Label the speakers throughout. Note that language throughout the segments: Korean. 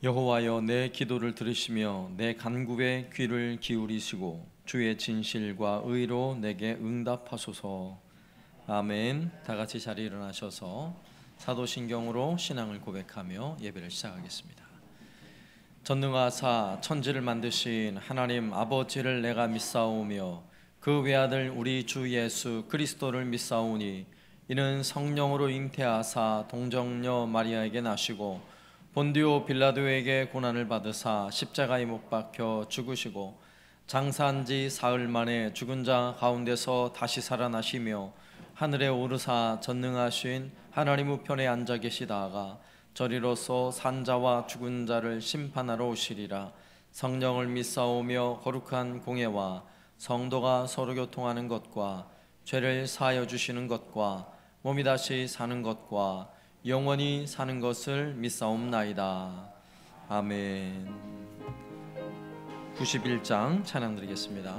Speaker 1: 여호와여, 내 기도를 들으시며 내 간구에 귀를 기울이시고 주의 진실과 의로 내게 응답하소서. 아멘. 다 같이 자리에 일어나셔서 사도신경으로 신앙을 고백하며 예배를 시작하겠습니다. 전능하사 천지를 만드신 하나님 아버지를 내가 믿사오며 그 외아들 우리 주 예수 그리스도를 믿사오니 이는 성령으로 잉태하사 동정녀 마리아에게 나시고 본디오 빌라도에게 고난을 받으사 십자가에 못 박혀 죽으시고 장사한 지 사흘 만에 죽은 자 가운데서 다시 살아나시며 하늘에 오르사 전능하신 하나님 우편에 앉아 계시다가 저리로서 산자와 죽은 자를 심판하러 오시리라. 성령을 믿사오며 거룩한 공예와 성도가 서로 교통하는 것과 죄를 사하여 주시는 것과 몸이 다시 사는 것과 영원히 사는 것을 믿사옵나이다. 아멘. 91장 찬양 드리겠습니다.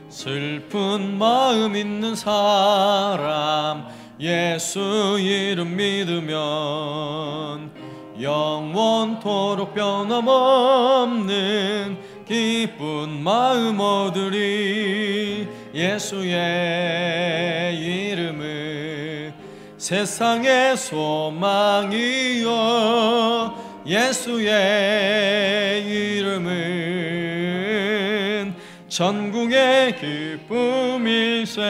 Speaker 1: 슬픈 마음 있는 사람 예수 이름 믿으면 영원토록 변함없는 기쁜 마음 얻으리. 예수의 이름은 세상의 소망이요 예수의 이름은 전국의 기쁨일세.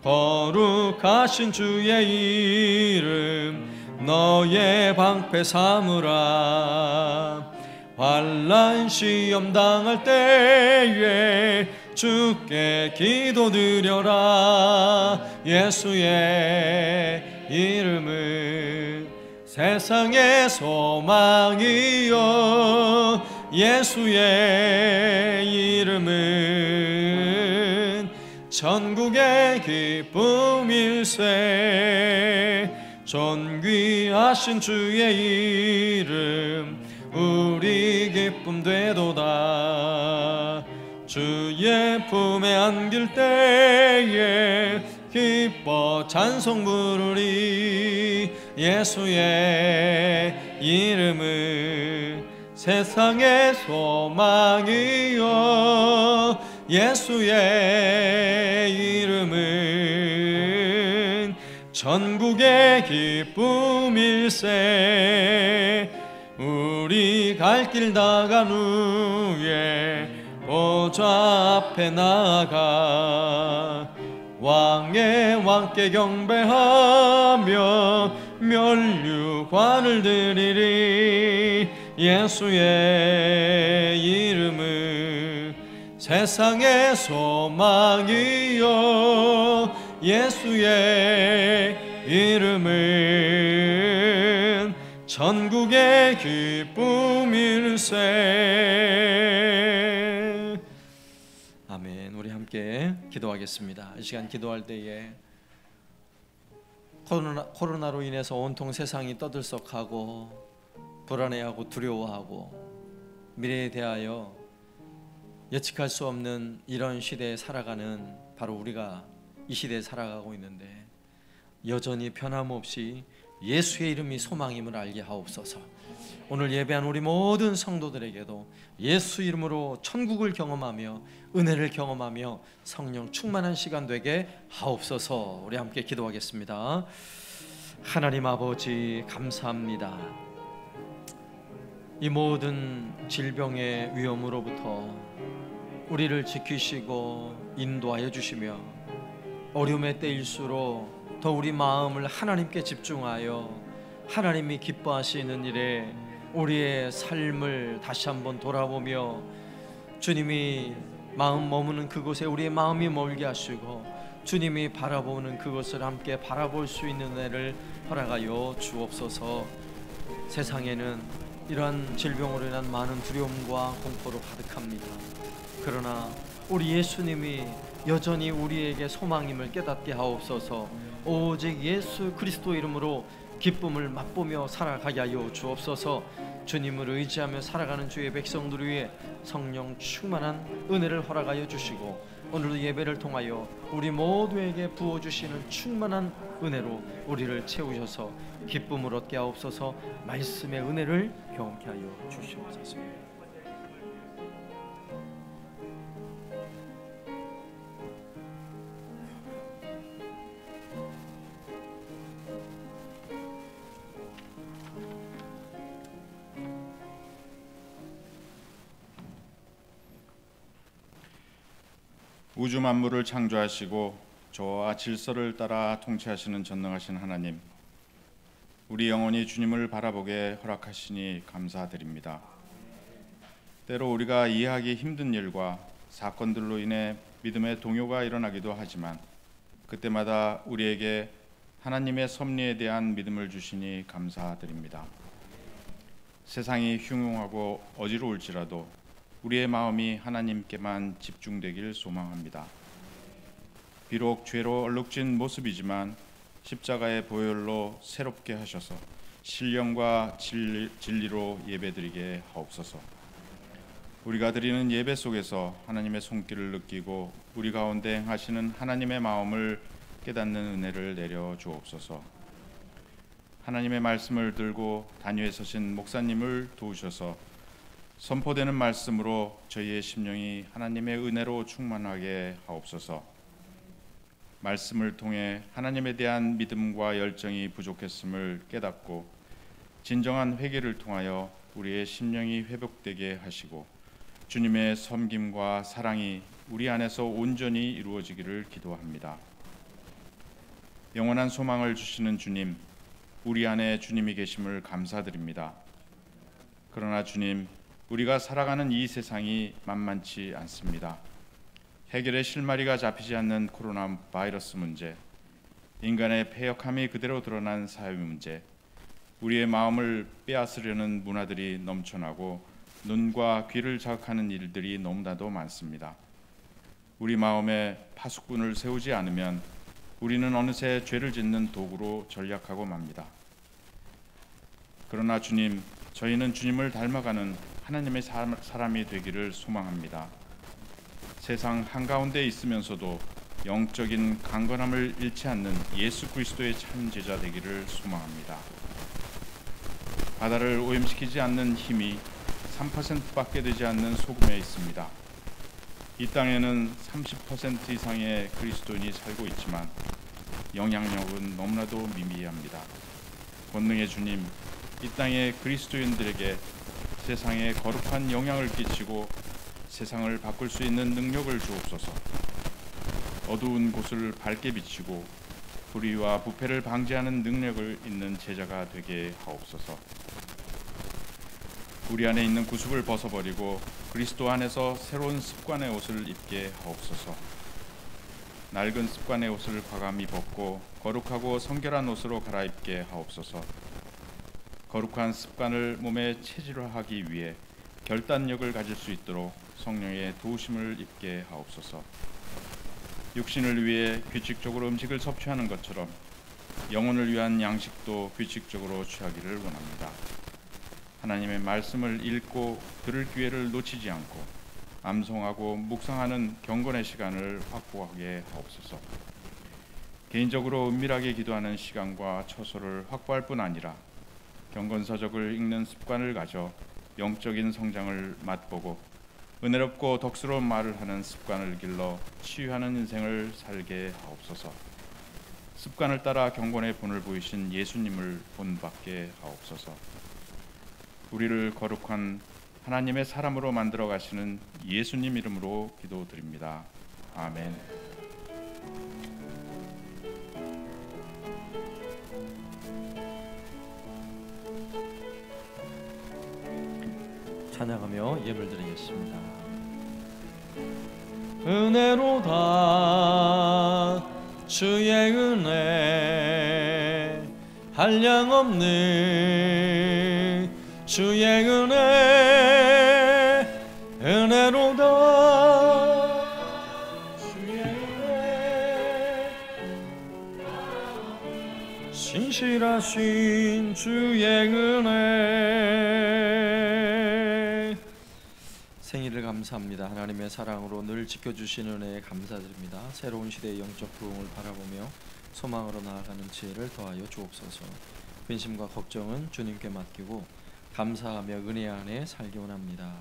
Speaker 1: 거룩하신 주의 이름 너의 방패 삼으라. 환난 시험 당할 때에 주께 기도드려라. 예수의 이름은 세상의 소망이요 예수의 이름은 전국의 기쁨일세. 존귀하신 주의 이름 우리 기쁨 되도다. 주의 품에 안길 때에 기뻐 찬송 부르리. 예수의 이름은 세상의 소망이요 예수의 이름은 전국의 기쁨일세. 우리 갈 길 나간 후에 보좌 앞에 나가 왕의 왕께 경배하며 면류관을 드리리. 예수의 이름은 세상의 소망이요 예수의 이름은 전국의 기쁨일세. 아멘. 우리 함께 기도하겠습니다. 이 시간 기도할 때에 코로나로 인해서 온통 세상이 떠들썩하고 불안해하고 두려워하고 미래에 대하여 예측할 수 없는 이런 시대에 살아가는 바로 우리가 이 시대에 살아가고 있는데 여전히 변함없이 예수의 이름이 소망임을 알게 하옵소서. 오늘 예배한 우리 모든 성도들에게도 예수 이름으로 천국을 경험하며 은혜를 경험하며 성령 충만한 시간 되게 하옵소서. 우리 함께 기도하겠습니다. 하나님 아버지 감사합니다. 이 모든 질병의 위험으로부터 우리를 지키시고 인도하여 주시며 어려움의 때일수록 더 우리 마음을 하나님께 집중하여 하나님이 기뻐하시는 일에 우리의 삶을 다시 한번 돌아보며 주님이 마음 머무는 그곳에 우리의 마음이 멀게 하시고 주님이 바라보는 그것을 함께 바라볼 수 있는 은혜를 허락하여 주옵소서. 세상에는 이러한 질병으로 인한 많은 두려움과 공포로 가득합니다. 그러나 우리 예수님이 여전히 우리에게 소망임을 깨닫게 하옵소서. 오직 예수 그리스도 이름으로 기쁨을 맛보며 살아가게 하여 주옵소서. 주님을 의지하며 살아가는 주의 백성들을 위해 성령 충만한 은혜를 허락하여 주시고, 오늘도 예배를 통하여 우리 모두에게 부어주시는 충만한 은혜로 우리를 채우셔서 기쁨을 얻게 하옵소서. 말씀의 은혜를 경험케 하여 주시옵소서.
Speaker 2: 우주 만물을 창조하시고 조화와 질서를 따라 통치하시는 전능하신 하나님, 우리 영혼이 주님을 바라보게 허락하시니 감사드립니다. 때로 우리가 이해하기 힘든 일과 사건들로 인해 믿음의 동요가 일어나기도 하지만, 그때마다 우리에게 하나님의 섭리에 대한 믿음을 주시니 감사드립니다. 세상이 흉흉하고 어지러울지라도 우리의 마음이 하나님께만 집중되길 소망합니다. 비록 죄로 얼룩진 모습이지만 십자가의 보혈로 새롭게 하셔서 신령과 진리로 예배드리게 하옵소서. 우리가 드리는 예배 속에서 하나님의 손길을 느끼고 우리 가운데 행하시는 하나님의 마음을 깨닫는 은혜를 내려 주옵소서. 하나님의 말씀을 들고 단위에 서신 목사님을 도우셔서 선포되는 말씀으로 저희의 심령이 하나님의 은혜로 충만하게 하옵소서. 말씀을 통해 하나님에 대한 믿음과 열정이 부족했음을 깨닫고 진정한 회개를 통하여 우리의 심령이 회복되게 하시고 주님의 섬김과 사랑이 우리 안에서 온전히 이루어지기를 기도합니다. 영원한 소망을 주시는 주님, 우리 안에 주님이 계심을 감사드립니다. 그러나 주님, 우리가 살아가는 이 세상이 만만치 않습니다. 해결의 실마리가 잡히지 않는 코로나 바이러스 문제, 인간의 패역함이 그대로 드러난 사회 문제, 우리의 마음을 빼앗으려는 문화들이 넘쳐나고 눈과 귀를 자극하는 일들이 너무나도 많습니다. 우리 마음에 파수꾼을 세우지 않으면 우리는 어느새 죄를 짓는 도구로 전락하고 맙니다. 그러나 주님, 저희는 주님을 닮아가는 하나님의 사람이 되기를 소망합니다. 세상 한가운데 있으면서도 영적인 강건함을 잃지 않는 예수 그리스도의 참 제자 되기를 소망합니다. 바다를 오염시키지 않는 힘이 3%밖에 되지 않는 소금에 있습니다. 이 땅에는 30% 이상의 그리스도인이 살고 있지만 영향력은 너무나도 미미합니다. 권능의 주님, 이 땅의 그리스도인들에게 세상에 거룩한 영향을 끼치고 세상을 바꿀 수 있는 능력을 주옵소서. 어두운 곳을 밝게 비치고 불의와 부패를 방지하는 능력을 있는 제자가 되게 하옵소서. 우리 안에 있는 구습을 벗어버리고 그리스도 안에서 새로운 습관의 옷을 입게 하옵소서. 낡은 습관의 옷을 과감히 벗고 거룩하고 성결한 옷으로 갈아입게 하옵소서. 거룩한 습관을 몸에 체질화하기 위해 결단력을 가질 수 있도록 성령의 도우심을 입게 하옵소서. 육신을 위해 규칙적으로 음식을 섭취하는 것처럼 영혼을 위한 양식도 규칙적으로 취하기를 원합니다. 하나님의 말씀을 읽고 들을 기회를 놓치지 않고 암송하고 묵상하는 경건의 시간을 확보하게 하옵소서. 개인적으로 은밀하게 기도하는 시간과 처소를 확보할 뿐 아니라 경건서적을 읽는 습관을 가져 영적인 성장을 맛보고 은혜롭고 덕스러운 말을 하는 습관을 길러 치유하는 인생을 살게 하옵소서. 습관을 따라 경건의 본을 보이신 예수님을 본받게 하옵소서. 우리를 거룩한 하나님의 사람으로 만들어 가시는 예수님 이름으로 기도드립니다. 아멘.
Speaker 1: 찬양하며 예물 드리겠습니다. 은혜로다 주의 은혜 한량없는 주의 은혜로다 주의 은혜 신실하신 주의 은혜 생일을 감사합니다. 하나님의 사랑으로 늘 지켜주시는 은혜에 감사드립니다. 새로운 시대의 영적 부흥을 바라보며 소망으로 나아가는 지혜를 더하여 주옵소서. 근심과 걱정은 주님께 맡기고 감사하며 은혜 안에 살기 원합니다.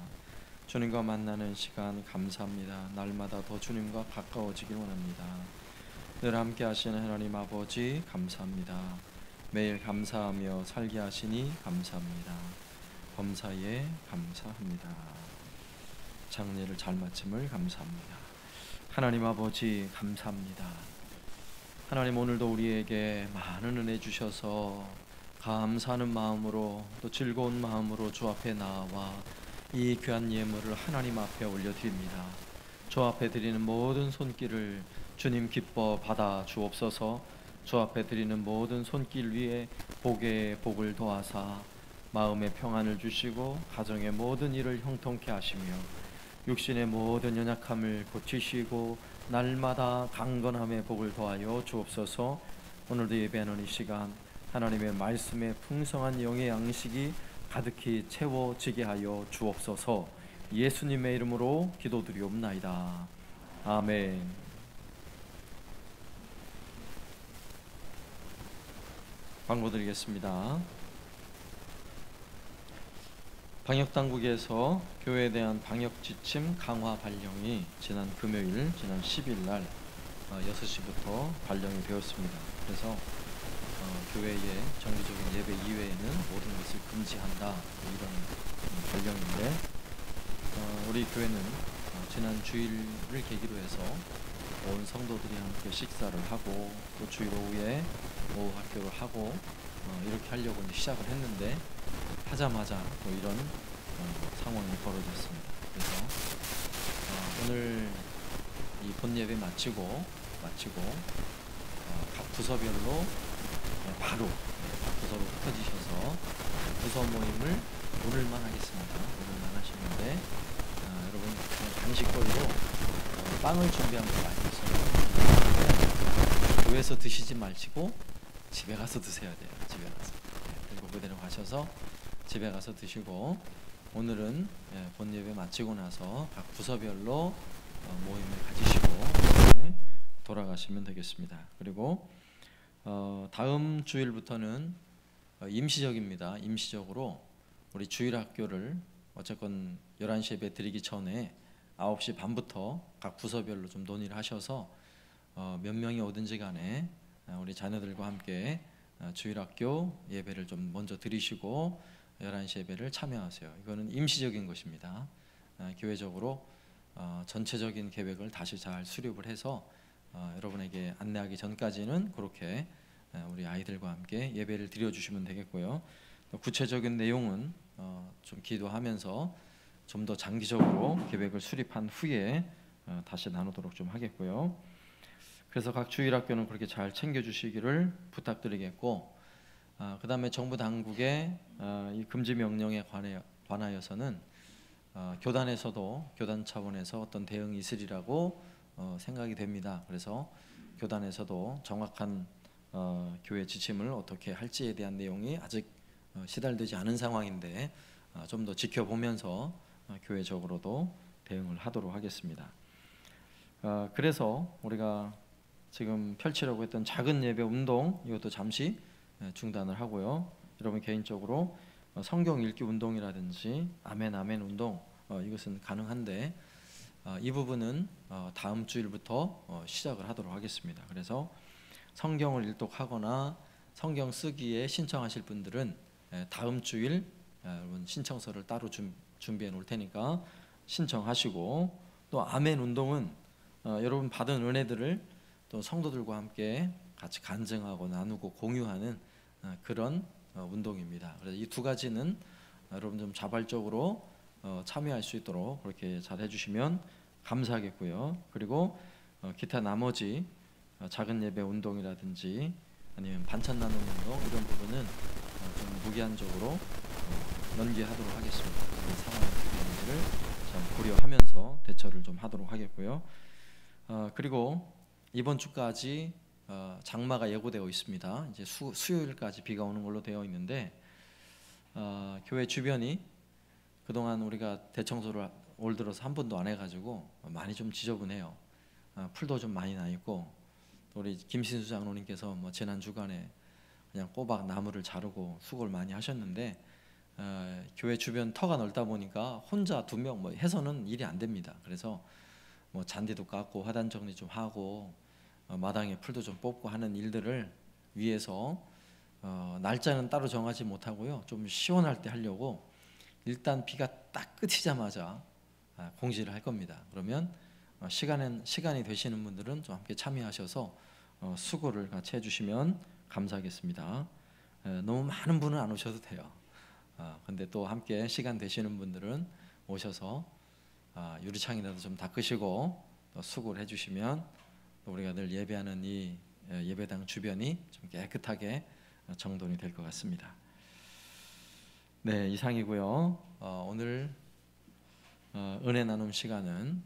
Speaker 1: 주님과 만나는 시간 감사합니다. 날마다 더 주님과 가까워지길 원합니다. 늘 함께 하시는 하나님 아버지 감사합니다. 매일 감사하며 살게 하시니 감사합니다. 범사에 감사합니다. 장례를 잘 마침을 감사합니다. 하나님 아버지 감사합니다. 하나님 오늘도 우리에게 많은 은혜 주셔서 감사하는 마음으로 또 즐거운 마음으로 주 앞에 나와 이 귀한 예물을 하나님 앞에 올려드립니다. 주 앞에 드리는 모든 손길을 주님 기뻐 받아 주옵소서. 주 앞에 드리는 모든 손길 위에 복에 복을 더하사 마음의 평안을 주시고 가정의 모든 일을 형통케 하시며 육신의 모든 연약함을 고치시고 날마다 강건함의 복을 더하여 주옵소서. 오늘도 예배하는 이 시간 하나님의 말씀에 풍성한 영의 양식이 가득히 채워지게 하여 주옵소서. 예수님의 이름으로 기도드리옵나이다. 아멘. 광고 드리겠습니다. 방역당국에서 교회에 대한 방역지침 강화 발령이 지난 금요일, 지난 10일 날 6시부터 발령이 되었습니다. 그래서 교회의 정기적인 예배 이외에는 모든 것을 금지한다, 이런 발령인데 우리 교회는 지난 주일을 계기로 해서 온 성도들이 함께 식사를 하고 또 주일 오후에 오후 학교를 하고 이렇게 하려고 이제 시작을 했는데 하자마자 또 이런 상황이 벌어졌습니다. 그래서 오늘 이 본예배 마치고 각 부서별로 바로 부서로 흩어지셔서 부서 모임을 오늘만 하겠습니다. 오늘만 하시는데 여러분 간식거리로 빵을 준비한 거 많이 있어요. 교회에서 드시지 마시고 집에 가서 드셔야 돼요. 집에 가서 그리고 그대로 가셔서 집에 가서 드시고 오늘은 본예배 마치고 나서 각 부서별로 모임을 가지시고 돌아가시면 되겠습니다. 그리고 다음 주일부터는 임시적입니다. 임시적으로 우리 주일학교를 어쨌건 11시 예배 드리기 전에 9시 반부터 각 부서별로 좀 논의를 하셔서 몇 명이 오든지 간에 우리 자녀들과 함께 주일학교 예배를 좀 먼저 드리시고 11시 예배를 참여하세요. 이거는 임시적인 것입니다. 교회적으로 전체적인 계획을 다시 잘 수립을 해서 여러분에게 안내하기 전까지는 그렇게 우리 아이들과 함께 예배를 드려주시면 되겠고요. 구체적인 내용은 좀 기도하면서 좀 더 장기적으로 계획을 수립한 후에 다시 나누도록 좀 하겠고요. 그래서 각 주일학교는 그렇게 잘 챙겨주시기를 부탁드리겠고, 그 다음에 정부 당국의 이 금지 명령에 관하여서는 교단에서도 교단 차원에서 어떤 대응이 있으리라고 생각이 됩니다. 그래서 교단에서도 정확한 교회 지침을 어떻게 할지에 대한 내용이 아직 시달되지 않은 상황인데 좀 더 지켜보면서 교회적으로도 대응을 하도록 하겠습니다. 그래서 우리가 지금 펼치려고 했던 작은 예배 운동 이것도 잠시 중단을 하고요. 여러분 개인적으로 성경 읽기 운동이라든지 아멘 운동 이것은 가능한데 이 부분은 다음 주일부터 시작을 하도록 하겠습니다. 그래서 성경을 일독하거나 성경 쓰기에 신청하실 분들은 다음 주일 여러분 신청서를 따로 준비해 놓을 테니까 신청하시고, 또 아멘 운동은 여러분 받은 은혜들을 또 성도들과 함께 같이 간증하고 나누고 공유하는 그런 운동입니다. 그래서 이 두 가지는 여러분 좀 자발적으로 참여할 수 있도록 그렇게 잘 해주시면 감사하겠고요. 그리고 기타 나머지 작은 예배 운동이라든지 아니면 반찬 나눔 운동 이런 부분은 좀 무기한적으로 연기하도록 하겠습니다. 이 상황이 어떻게 되는지를 좀 고려하면서 대처를 좀 하도록 하겠고요. 그리고 이번 주까지 장마가 예고되어 있습니다. 이제 수요일까지 비가 오는 걸로 되어 있는데 교회 주변이 그동안 우리가 대청소를 올 들어서 한 번도 안 해가지고 많이 좀 지저분해요. 풀도 좀 많이 나 있고, 우리 김신수 장로님께서 뭐 지난 주간에 그냥 꼬박 나무를 자르고 수고를 많이 하셨는데, 교회 주변 터가 넓다 보니까 혼자 2명 뭐 해서는 일이 안 됩니다. 그래서 뭐 잔디도 깎고 화단 정리 좀 하고 마당에 풀도 좀 뽑고 하는 일들을 위해서 날짜는 따로 정하지 못하고요, 좀 시원할 때 하려고 일단 비가 딱 끝이자마자 공지를 할 겁니다. 그러면 시간이 되시는 분들은 좀 함께 참여하셔서 수고를 같이 해주시면 감사하겠습니다. 너무 많은 분은 안 오셔도 돼요. 근데 또 함께 시간 되시는 분들은 오셔서 유리창이라도 좀 닦으시고 또 수고를 해주시면 또 우리가 늘 예배하는 이 예배당 주변이 좀 깨끗하게 정돈이 될 것 같습니다. 네, 이상이고요. 오늘 은혜 나눔 시간은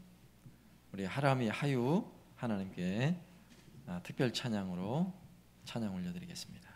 Speaker 1: 우리 하람이 하유 하나님께 특별 찬양으로 찬양 올려드리겠습니다.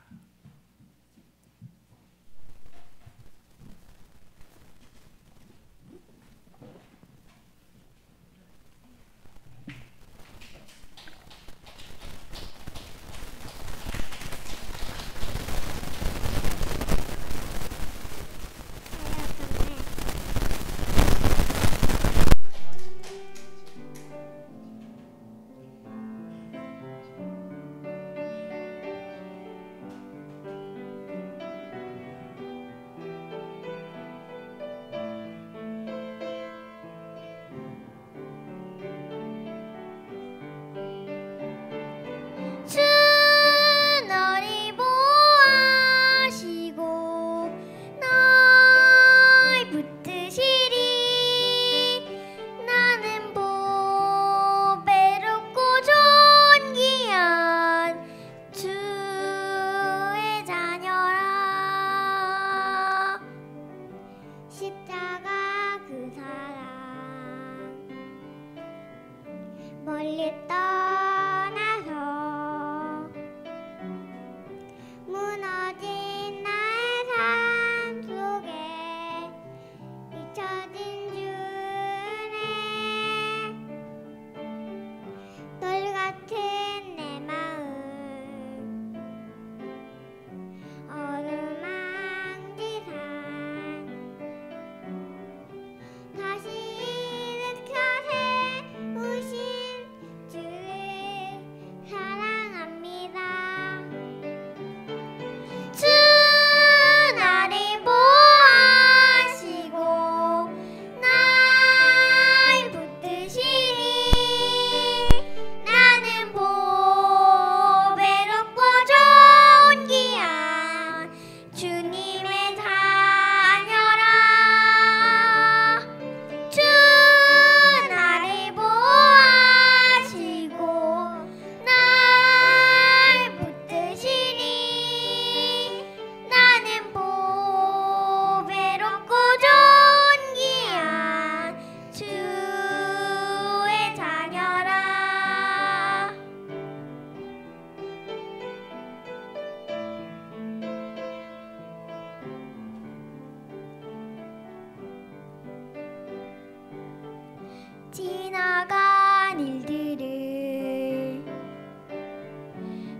Speaker 3: 지나간 일들을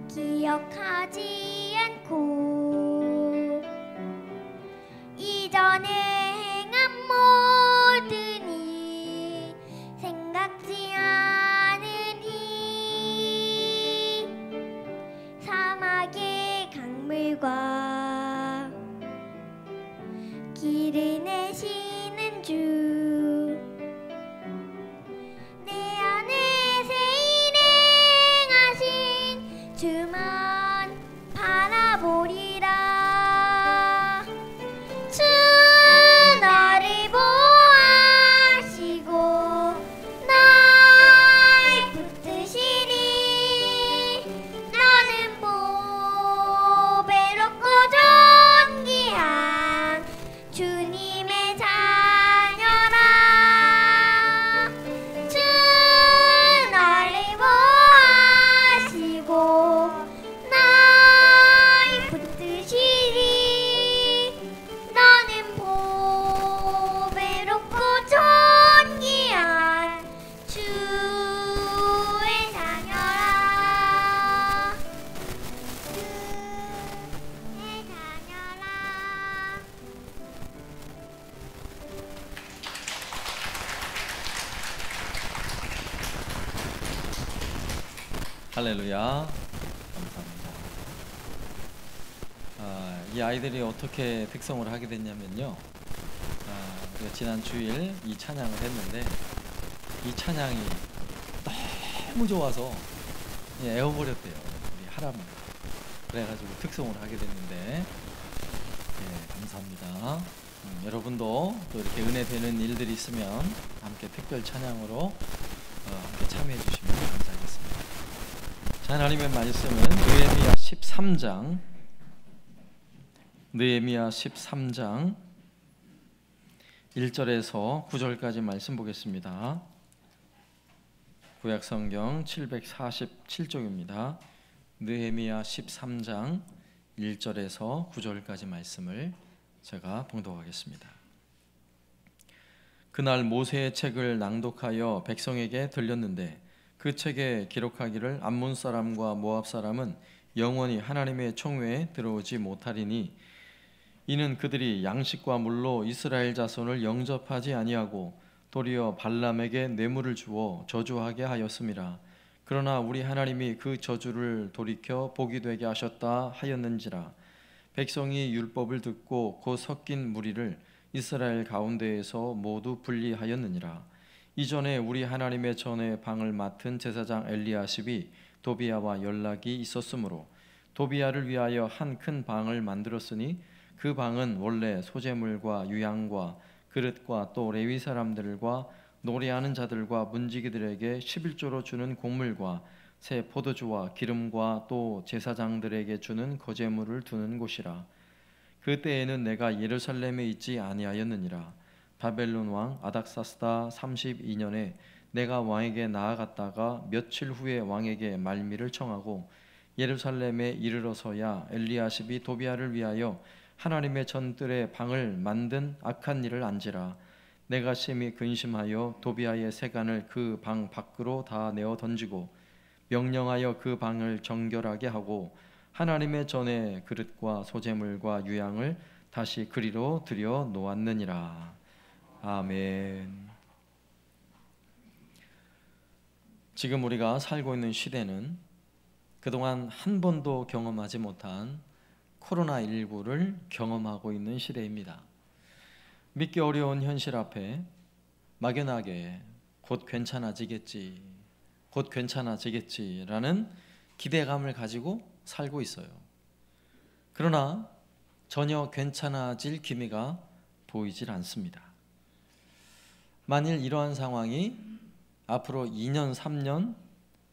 Speaker 3: 기억하지 않고 이전에 행한 모든 일 생각지 않으니 사막의 강물과 길을 내시는 주
Speaker 1: 할렐루야. 감사합니다. 이 아이들이 어떻게 백성을 하게 됐냐면요. 우리가 지난 주일 이 찬양을 했는데 이 찬양이 너무 좋아서 애워버렸대요. 우리 하람을. 그래가지고 특송을 하게 됐는데 감사합니다. 여러분도 또 이렇게 은혜 되는 일들이 있으면 함께 특별 찬양으로 함께 참여해 주시면 감사하겠습니다. 자, 하나님의 말씀은 느헤미야 13장 1절에서 9절까지 말씀 보겠습니다. 구약성경 747쪽입니다. 느헤미야 13장 1절에서 9절까지 말씀을 제가 봉독하겠습니다. 그날 모세의 책을 낭독하여 백성에게 들렸는데 그 책에 기록하기를 암몬 사람과 모압 사람은 영원히 하나님의 총회에 들어오지 못하리니 이는 그들이 양식과 물로 이스라엘 자손을 영접하지 아니하고 도리어 발람에게 뇌물을 주어 저주하게 하였음이라. 그러나 우리 하나님이 그 저주를 돌이켜 복이 되게 하셨다 하였는지라. 백성이 율법을 듣고 곧 섞인 무리를 이스라엘 가운데에서 모두 분리하였느니라. 이전에 우리 하나님의 전에 방을 맡은 제사장 엘리야십이 도비야와 연락이 있었으므로 도비야를 위하여 한 큰 방을 만들었으니 그 방은 원래 소재물과 유향과 그릇과 또 레위 사람들과 노래하는 자들과 문지기들에게 11조로 주는 곡물과 새 포도주와 기름과 또 제사장들에게 주는 거제물을 두는 곳이라. 그 때에는 내가 예루살렘에 있지 아니하였느니라. 바벨론 왕 아닥사스다 32년에 내가 왕에게 나아갔다가 며칠 후에 왕에게 말미를 청하고 예루살렘에 이르러서야 엘리야십이 도비야를 위하여 하나님의 전뜰에 방을 만든 악한 일을 안지라. 내가 심히 근심하여 도비야의 세간을 그 방 밖으로 다 내어 던지고 명령하여 그 방을 정결하게 하고 하나님의 전에 그릇과 소재물과 유향을 다시 그리로 들여 놓았느니라. 아멘. 지금 우리가 살고 있는 시대는 그동안 한 번도 경험하지 못한 코로나19를 경험하고 있는 시대입니다. 믿기 어려운 현실 앞에 막연하게 곧 괜찮아지겠지, 곧 괜찮아지겠지라는 기대감을 가지고 살고 있어요. 그러나 전혀 괜찮아질 기미가 보이질 않습니다. 만일 이러한 상황이 앞으로 2년, 3년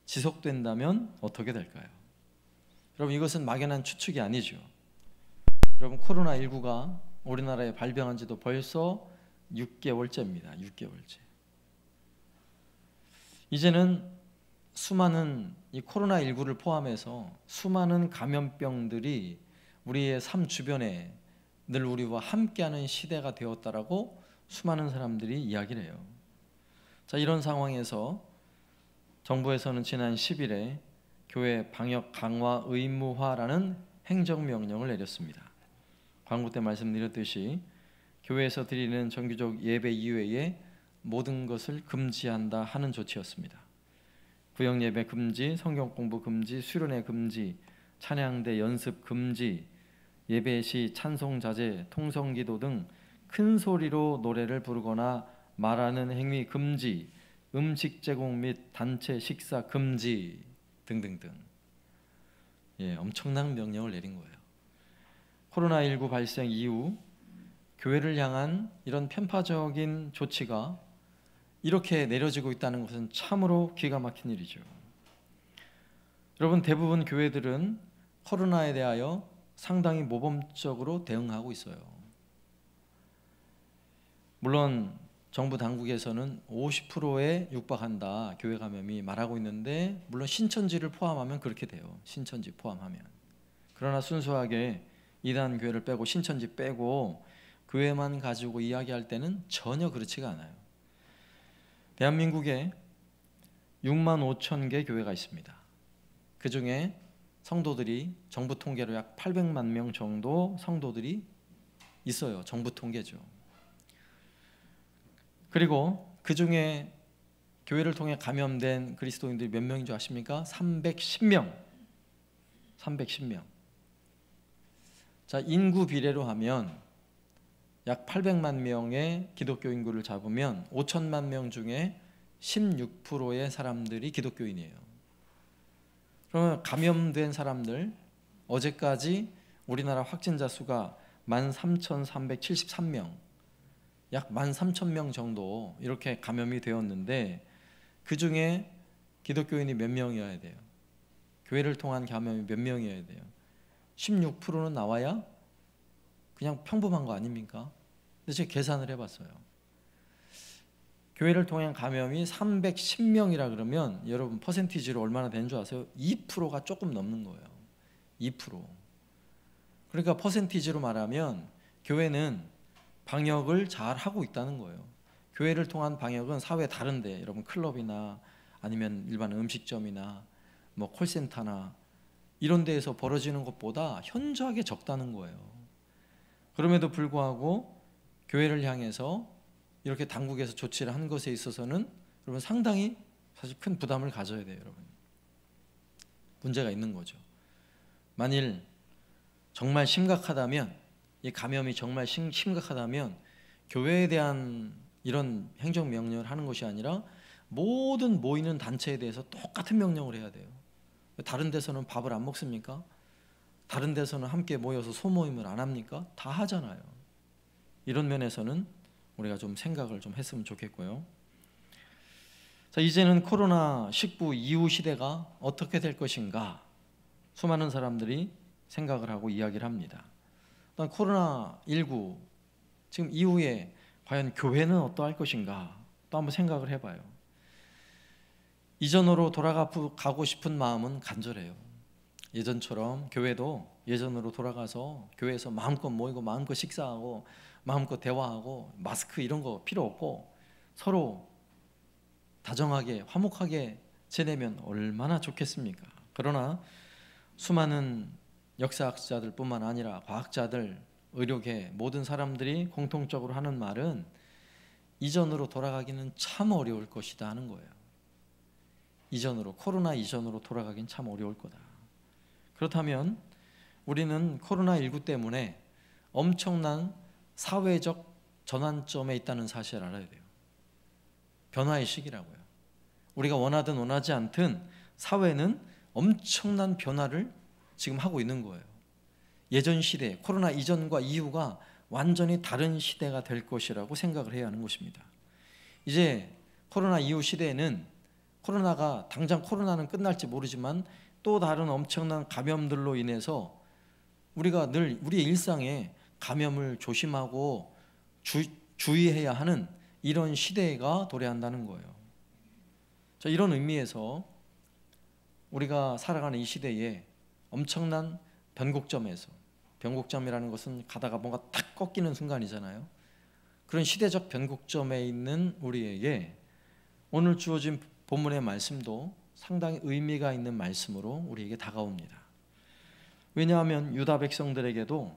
Speaker 1: 지속된다면 어떻게 될까요? 여러분, 이것은 막연한 추측이 아니죠. 여러분, 코로나19가 우리나라에 발병한 지도 벌써 6개월째입니다. 6개월째. 이제는 수많은 이 코로나19를 포함해서 수많은 감염병들이 우리의 삶 주변에 늘 우리와 함께하는 시대가 되었다라고 수많은 사람들이 이야기를 해요. 자, 이런 상황에서 정부에서는 지난 10일에 교회 방역 강화 의무화라는 행정명령을 내렸습니다. 광고 때 말씀드렸듯이 교회에서 드리는 정기적 예배 이외에 모든 것을 금지한다 하는 조치였습니다. 구역 예배 금지, 성경 공부 금지, 수련회 금지, 찬양대 연습 금지, 예배 시 찬송 자제, 통성 기도 등 큰 소리로 노래를 부르거나 말하는 행위 금지, 음식 제공 및 단체 식사 금지 등등등. 엄청난 명령을 내린 거예요. 코로나19 발생 이후 교회를 향한 이런 편파적인 조치가 이렇게 내려지고 있다는 것은 참으로 기가 막힌 일이죠. 여러분, 대부분 교회들은 코로나에 대하여 상당히 모범적으로 대응하고 있어요. 물론 정부 당국에서는 50%에 육박한다, 교회 감염이 말하고 있는데, 물론 신천지를 포함하면 그렇게 돼요. 신천지 포함하면. 그러나 순수하게 이단 교회를 빼고 신천지 빼고 교회만 가지고 이야기할 때는 전혀 그렇지가 않아요. 대한민국에 6만 5천 개 교회가 있습니다. 그 중에 성도들이 정부 통계로 약 800만 명 정도 성도들이 있어요. 정부 통계죠. 그리고 그 중에 교회를 통해 감염된 그리스도인들이 몇 명인 줄 아십니까? 310명. 310명. 자, 인구 비례로 하면 약 800만 명의 기독교 인구를 잡으면 5천만 명 중에 16%의 사람들이 기독교인이에요. 그러면 감염된 사람들, 어제까지 우리나라 확진자 수가 13,373명, 약 13,000명 정도 이렇게 감염이 되었는데, 그 중에 기독교인이 몇 명이어야 돼요? 교회를 통한 감염이 몇 명이어야 돼요? 16%는 나와야 그냥 평범한 거 아닙니까? 근데 제가 계산을 해봤어요. 교회를 통한 감염이 310명이라 그러면 여러분 퍼센티지로 얼마나 되는 줄 아세요? 2%가 조금 넘는 거예요. 2%. 그러니까 퍼센티지로 말하면 교회는 방역을 잘 하고 있다는 거예요. 교회를 통한 방역은 사회 다른데, 여러분 클럽이나 아니면 일반 음식점이나 뭐 콜센터나 이런 데에서 벌어지는 것보다 현저하게 적다는 거예요. 그럼에도 불구하고 교회를 향해서 이렇게 당국에서 조치를 한 것에 있어서는 여러분 상당히 사실 큰 부담을 가져야 돼요. 여러분, 문제가 있는 거죠. 만일 정말 심각하다면, 이 감염이 정말 심각하다면 교회에 대한 이런 행정명령을 하는 것이 아니라 모든 모이는 단체에 대해서 똑같은 명령을 해야 돼요. 다른 데서는 밥을 안 먹습니까? 다른 데서는 함께 모여서 소모임을 안 합니까? 다 하잖아요. 이런 면에서는 우리가 좀 생각을 좀 했으면 좋겠고요. 자, 이제는 코로나19 이후 시대가 어떻게 될 것인가, 수많은 사람들이 생각을 하고 이야기를 합니다. 일단 코로나19 지금 이후에 과연 교회는 어떠할 것인가 또 한번 생각을 해봐요. 이전으로 돌아가고 싶은 마음은 간절해요. 예전처럼 교회도 예전으로 돌아가서 교회에서 마음껏 모이고 마음껏 식사하고 마음껏 대화하고 마스크 이런 거 필요 없고 서로 다정하게 화목하게 지내면 얼마나 좋겠습니까? 그러나 수많은 역사학자들 뿐만 아니라 과학자들, 의료계 모든 사람들이 공통적으로 하는 말은 이전으로 돌아가기는 참 어려울 것이다 하는 거예요. 이전으로, 코로나 이전으로 돌아가긴 참 어려울 거다. 그렇다면 우리는 코로나19 때문에 엄청난 사회적 전환점에 있다는 사실을 알아야 돼요. 변화의 시기라고요. 우리가 원하든 원하지 않든 사회는 엄청난 변화를 지금 하고 있는 거예요. 예전 시대, 코로나 이전과 이후가 완전히 다른 시대가 될 것이라고 생각을 해야 하는 것입니다. 이제 코로나 이후 시대에는 코로나가 당장 코로나는 끝날지 모르지만 또 다른 엄청난 감염들로 인해서 우리가 늘 우리의 일상에 감염을 조심하고 주의해야 하는 이런 시대가 도래한다는 거예요. 자, 이런 의미에서 우리가 살아가는 이 시대에 엄청난 변곡점에서, 변곡점이라는 것은 가다가 뭔가 탁 꺾이는 순간이잖아요. 그런 시대적 변곡점에 있는 우리에게 오늘 주어진 본문의 말씀도 상당히 의미가 있는 말씀으로 우리에게 다가옵니다. 왜냐하면 유다 백성들에게도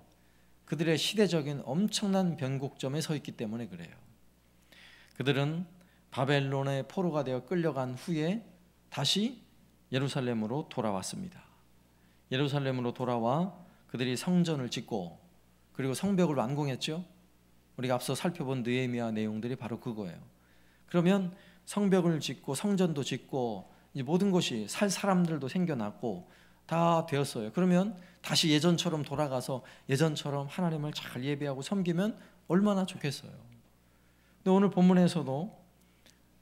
Speaker 1: 그들의 시대적인 엄청난 변곡점에 서 있기 때문에 그래요. 그들은 바벨론의 포로가 되어 끌려간 후에 다시 예루살렘으로 돌아왔습니다. 예루살렘으로 돌아와 그들이 성전을 짓고 그리고 성벽을 완공했죠. 우리가 앞서 살펴본 느헤미야 내용들이 바로 그거예요. 그러면 성벽을 짓고 성전도 짓고 이제 모든 것이 살 사람들도 생겨났고 다 되었어요. 그러면 다시 예전처럼 돌아가서 예전처럼 하나님을 잘 예배하고 섬기면 얼마나 좋겠어요. 근데 오늘 본문에서도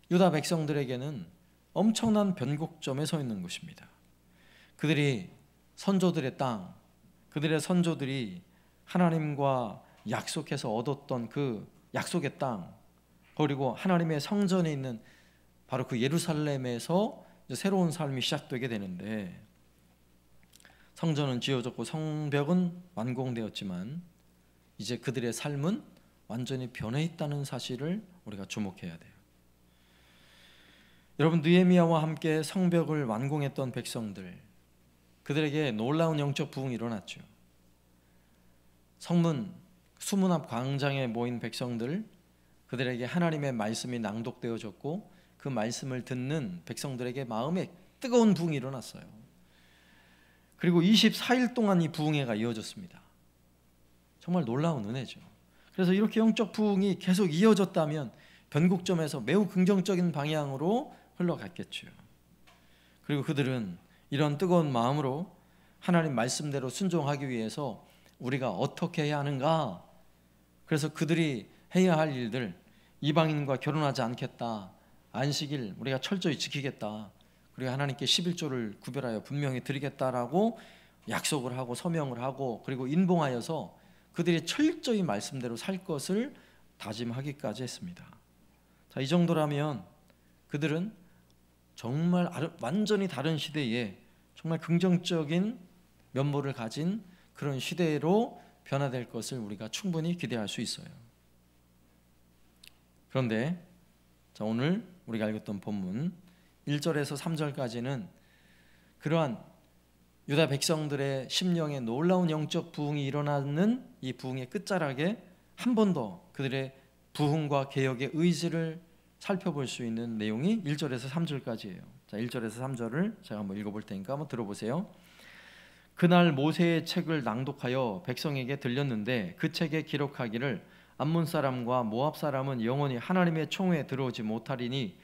Speaker 1: 유다 백성들에게는 엄청난 변곡점에 서 있는 것입니다. 그들이 선조들의 땅, 그들의 선조들이 하나님과 약속해서 얻었던 그 약속의 땅, 그리고 하나님의 성전에 있는 바로 그 예루살렘에서 이제 새로운 삶이 시작되게 되는데, 성전은 지어졌고 성벽은 완공되었지만 이제 그들의 삶은 완전히 변해 있다는 사실을 우리가 주목해야 돼요. 여러분, 느헤미야와 함께 성벽을 완공했던 백성들, 그들에게 놀라운 영적 부흥이 일어났죠. 성문, 수문 앞 광장에 모인 백성들, 그들에게 하나님의 말씀이 낭독되어졌고 그 말씀을 듣는 백성들에게 마음에 뜨거운 부흥이 일어났어요. 그리고 24일 동안 이 부흥회가 이어졌습니다. 정말 놀라운 은혜죠. 그래서 이렇게 영적 부흥이 계속 이어졌다면 변곡점에서 매우 긍정적인 방향으로 흘러갔겠죠. 그리고 그들은 이런 뜨거운 마음으로 하나님 말씀대로 순종하기 위해서 우리가 어떻게 해야 하는가? 그래서 그들이 해야 할 일들, 이방인과 결혼하지 않겠다, 안식일 우리가 철저히 지키겠다, 그리고 하나님께 11조를 구별하여 분명히 드리겠다라고 약속을 하고 서명을 하고, 그리고 인봉하여서 그들이 철저히 말씀대로 살 것을 다짐하기까지 했습니다. 자, 이 정도라면 그들은 정말 완전히 다른 시대에 정말 긍정적인 면모를 가진 그런 시대로 변화될 것을 우리가 충분히 기대할 수 있어요. 그런데 자, 오늘 우리가 읽었던 본문 1절에서 3절까지는 그러한 유다 백성들의 심령에 놀라운 영적 부흥이 일어나는 이 부흥의 끝자락에 한 번 더 그들의 부흥과 개혁의 의지를 살펴볼 수 있는 내용이 1절에서 3절까지예요. 자, 1절에서 3절을 제가 한번 읽어볼 테니까 한번 들어보세요. 그날 모세의 책을 낭독하여 백성에게 들렸는데 그 책에 기록하기를 암몬 사람과 모압 사람은 영원히 하나님의 총회에 들어오지 못하리니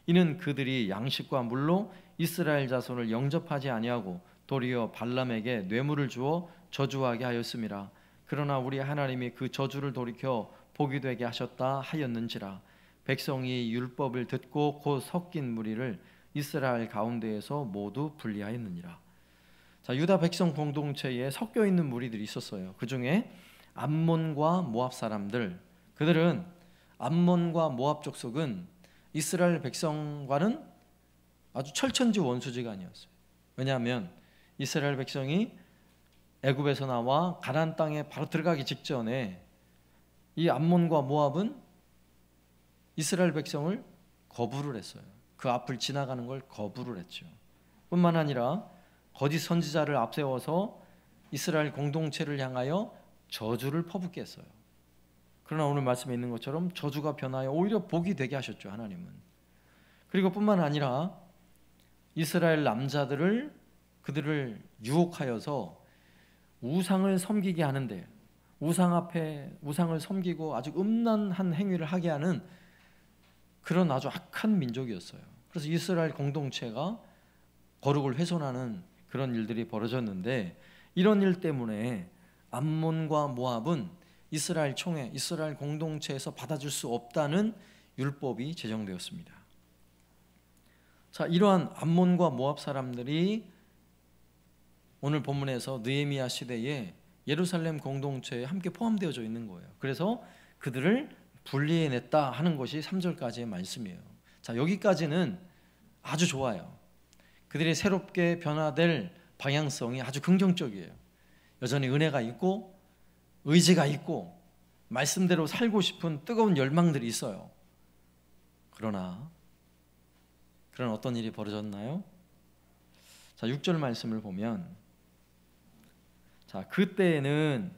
Speaker 1: 이는 그들이 양식과 물로 이스라엘 자손을 영접하지 아니하고 도리어 발람에게 뇌물을 주어 저주하게 하였음이라. 그러나 우리 하나님이 그 저주를 돌이켜 복이 되게 하셨다 하였는지라. 백성이 율법을 듣고 곧 섞인 무리를 이스라엘 가운데에서 모두 분리하였느니라. 자, 유다 백성 공동체에 섞여 있는 무리들이 있었어요. 그 중에 암몬과 모압 사람들, 그들은 암몬과 모압 족속은 이스라엘 백성과는 아주 철천지 원수지가 아니었어요. 왜냐하면 이스라엘 백성이 애굽에서 나와 가나안 땅에 바로 들어가기 직전에 이 암몬과 모압은 이스라엘 백성을 거부를 했어요. 그 앞을 지나가는 걸 거부를 했죠. 뿐만 아니라 거짓 선지자를 앞세워서 이스라엘 공동체를 향하여 저주를 퍼붓게 했어요. 그러나 오늘 말씀에 있는 것처럼 저주가 변하여 오히려 복이 되게 하셨죠, 하나님은. 그리고 뿐만 아니라 이스라엘 남자들을 그들을 유혹하여서 우상을 섬기게 하는데, 우상 앞에 우상을 섬기고 아주 음란한 행위를 하게 하는 그런 아주 악한 민족이었어요. 그래서 이스라엘 공동체가 거룩을 훼손하는 그런 일들이 벌어졌는데, 이런 일 때문에 암몬과 모압은 이스라엘 총회, 이스라엘 공동체에서 받아줄 수 없다는 율법이 제정되었습니다. 자, 이러한 암몬과 모압 사람들이 오늘 본문에서 느헤미야 시대에 예루살렘 공동체에 함께 포함되어져 있는 거예요. 그래서 그들을 분리해냈다 하는 것이 3절까지의 말씀이에요. 자, 여기까지는 아주 좋아요. 그들이 새롭게 변화될 방향성이 아주 긍정적이에요. 여전히 은혜가 있고 의지가 있고 말씀대로 살고 싶은 뜨거운 열망들이 있어요. 그러나 그런 어떤 일이 벌어졌나요? 자, 6절 말씀을 보면, 자, 그때에는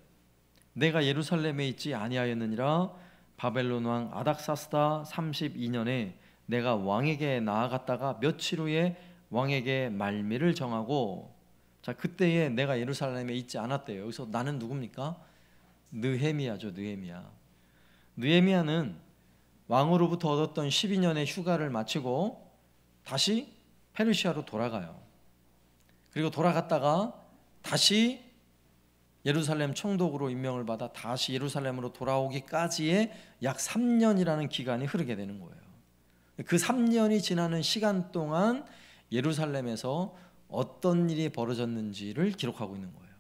Speaker 1: 내가 예루살렘에 있지 아니하였느니라. 바벨론 왕 아닥사스다 32년에 내가 왕에게 나아갔다가 며칠 후에 왕에게 말미를 정하고. 자, 그때에 내가 예루살렘에 있지 않았대요. 여기서 나는 누굽니까? 느헤미야죠. 느헤미야. 느헤미야는 왕으로부터 얻었던 12년의 휴가를 마치고 다시 페르시아로 돌아가요. 그리고 돌아갔다가 다시 예루살렘 총독으로 임명을 받아 다시 예루살렘으로 돌아오기까지의 약 3년이라는 기간이 흐르게 되는 거예요. 그 3년이 지나는 시간 동안 예루살렘에서 어떤 일이 벌어졌는지를 기록하고 있는 거예요.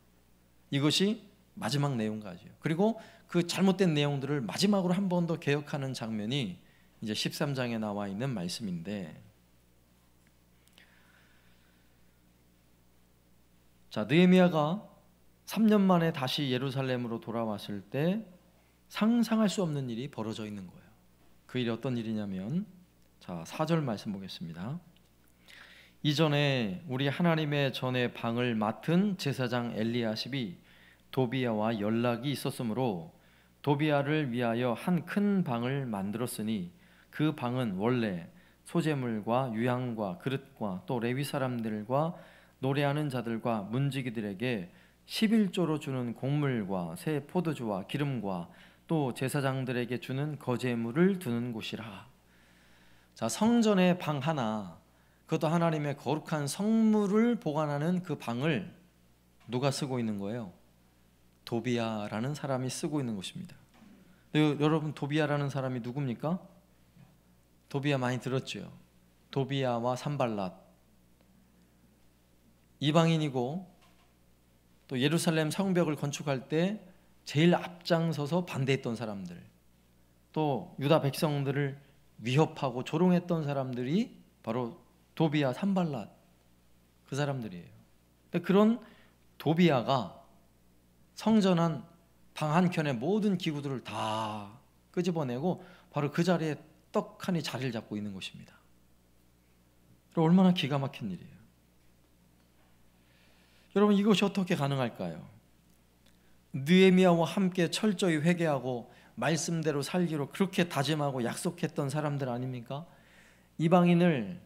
Speaker 1: 이것이 마지막 내용까지요. 그리고 그 잘못된 내용들을 마지막으로 한 번 더 개혁하는 장면이 이제 13장에 나와 있는 말씀인데, 자, 느헤미야가 3년 만에 다시 예루살렘으로 돌아왔을 때 상상할 수 없는 일이 벌어져 있는 거예요. 그 일이 어떤 일이냐면, 자, 4절 말씀 보겠습니다. 이전에 우리 하나님의 전의 방을 맡은 제사장 엘리야십이 도비야와 연락이 있었으므로 도비야를 위하여 한 큰 방을 만들었으니 그 방은 원래 소재물과 유향과 그릇과 또 레위 사람들과 노래하는 자들과 문지기들에게 11조로 주는 곡물과 새 포도주와 기름과 또 제사장들에게 주는 거제물을 두는 곳이라. 자, 성전의 방 하나, 그것도 하나님의 거룩한 성물을 보관하는 그 방을 누가 쓰고 있는 거예요? 도비야라는 사람이 쓰고 있는 것입니다. 여러분, 도비야라는 사람이 누굽니까? 도비야 많이 들었죠? 도비야와 산발랏, 이방인이고 또 예루살렘 성벽을 건축할 때 제일 앞장서서 반대했던 사람들, 또 유다 백성들을 위협하고 조롱했던 사람들이 바로 도비야, 산발랏, 그 사람들이에요. 그런 도비야가 성전 한 방 한켠의 모든 기구들을 다 끄집어내고 바로 그 자리에 떡하니 자리를 잡고 있는 것입니다. 얼마나 기가 막힌 일이에요. 여러분, 이것이 어떻게 가능할까요? 느헤미야와 함께 철저히 회개하고 말씀대로 살기로 그렇게 다짐하고 약속했던 사람들 아닙니까? 이방인을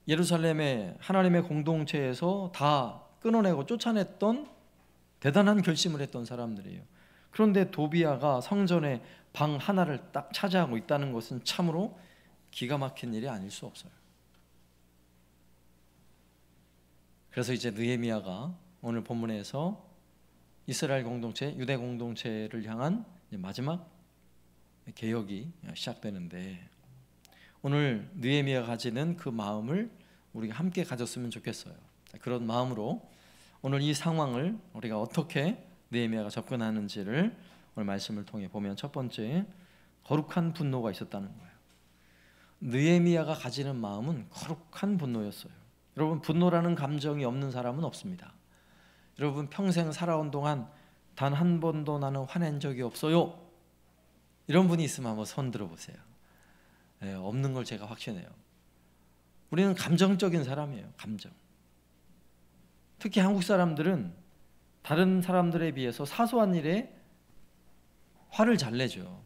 Speaker 1: 예루살렘의 하나님의 공동체에서 다 끊어내고 쫓아냈던 대단한 결심을 했던 사람들이에요. 그런데 도비야가 성전의 방 하나를 딱 차지하고 있다는 것은 참으로 기가 막힌 일이 아닐 수 없어요. 그래서 이제 느헤미야가 오늘 본문에서 이스라엘 공동체, 유대 공동체를 향한 마지막 개혁이 시작되는데, 오늘 느헤미야가 가지는 그 마음을 우리가 함께 가졌으면 좋겠어요. 그런 마음으로 오늘 이 상황을 우리가 어떻게 느헤미야가 접근하는지를 오늘 말씀을 통해 보면, 첫 번째, 거룩한 분노가 있었다는 거예요. 느헤미야가 가지는 마음은 거룩한 분노였어요. 여러분, 분노라는 감정이 없는 사람은 없습니다. 여러분, 평생 살아온 동안 단 한 번도 나는 화낸 적이 없어요, 이런 분이 있으면 한번 손 들어보세요. 네, 없는 걸 제가 확신해요. 우리는 감정적인 사람이에요. 감정. 특히 한국 사람들은 다른 사람들에 비해서 사소한 일에 화를 잘 내죠.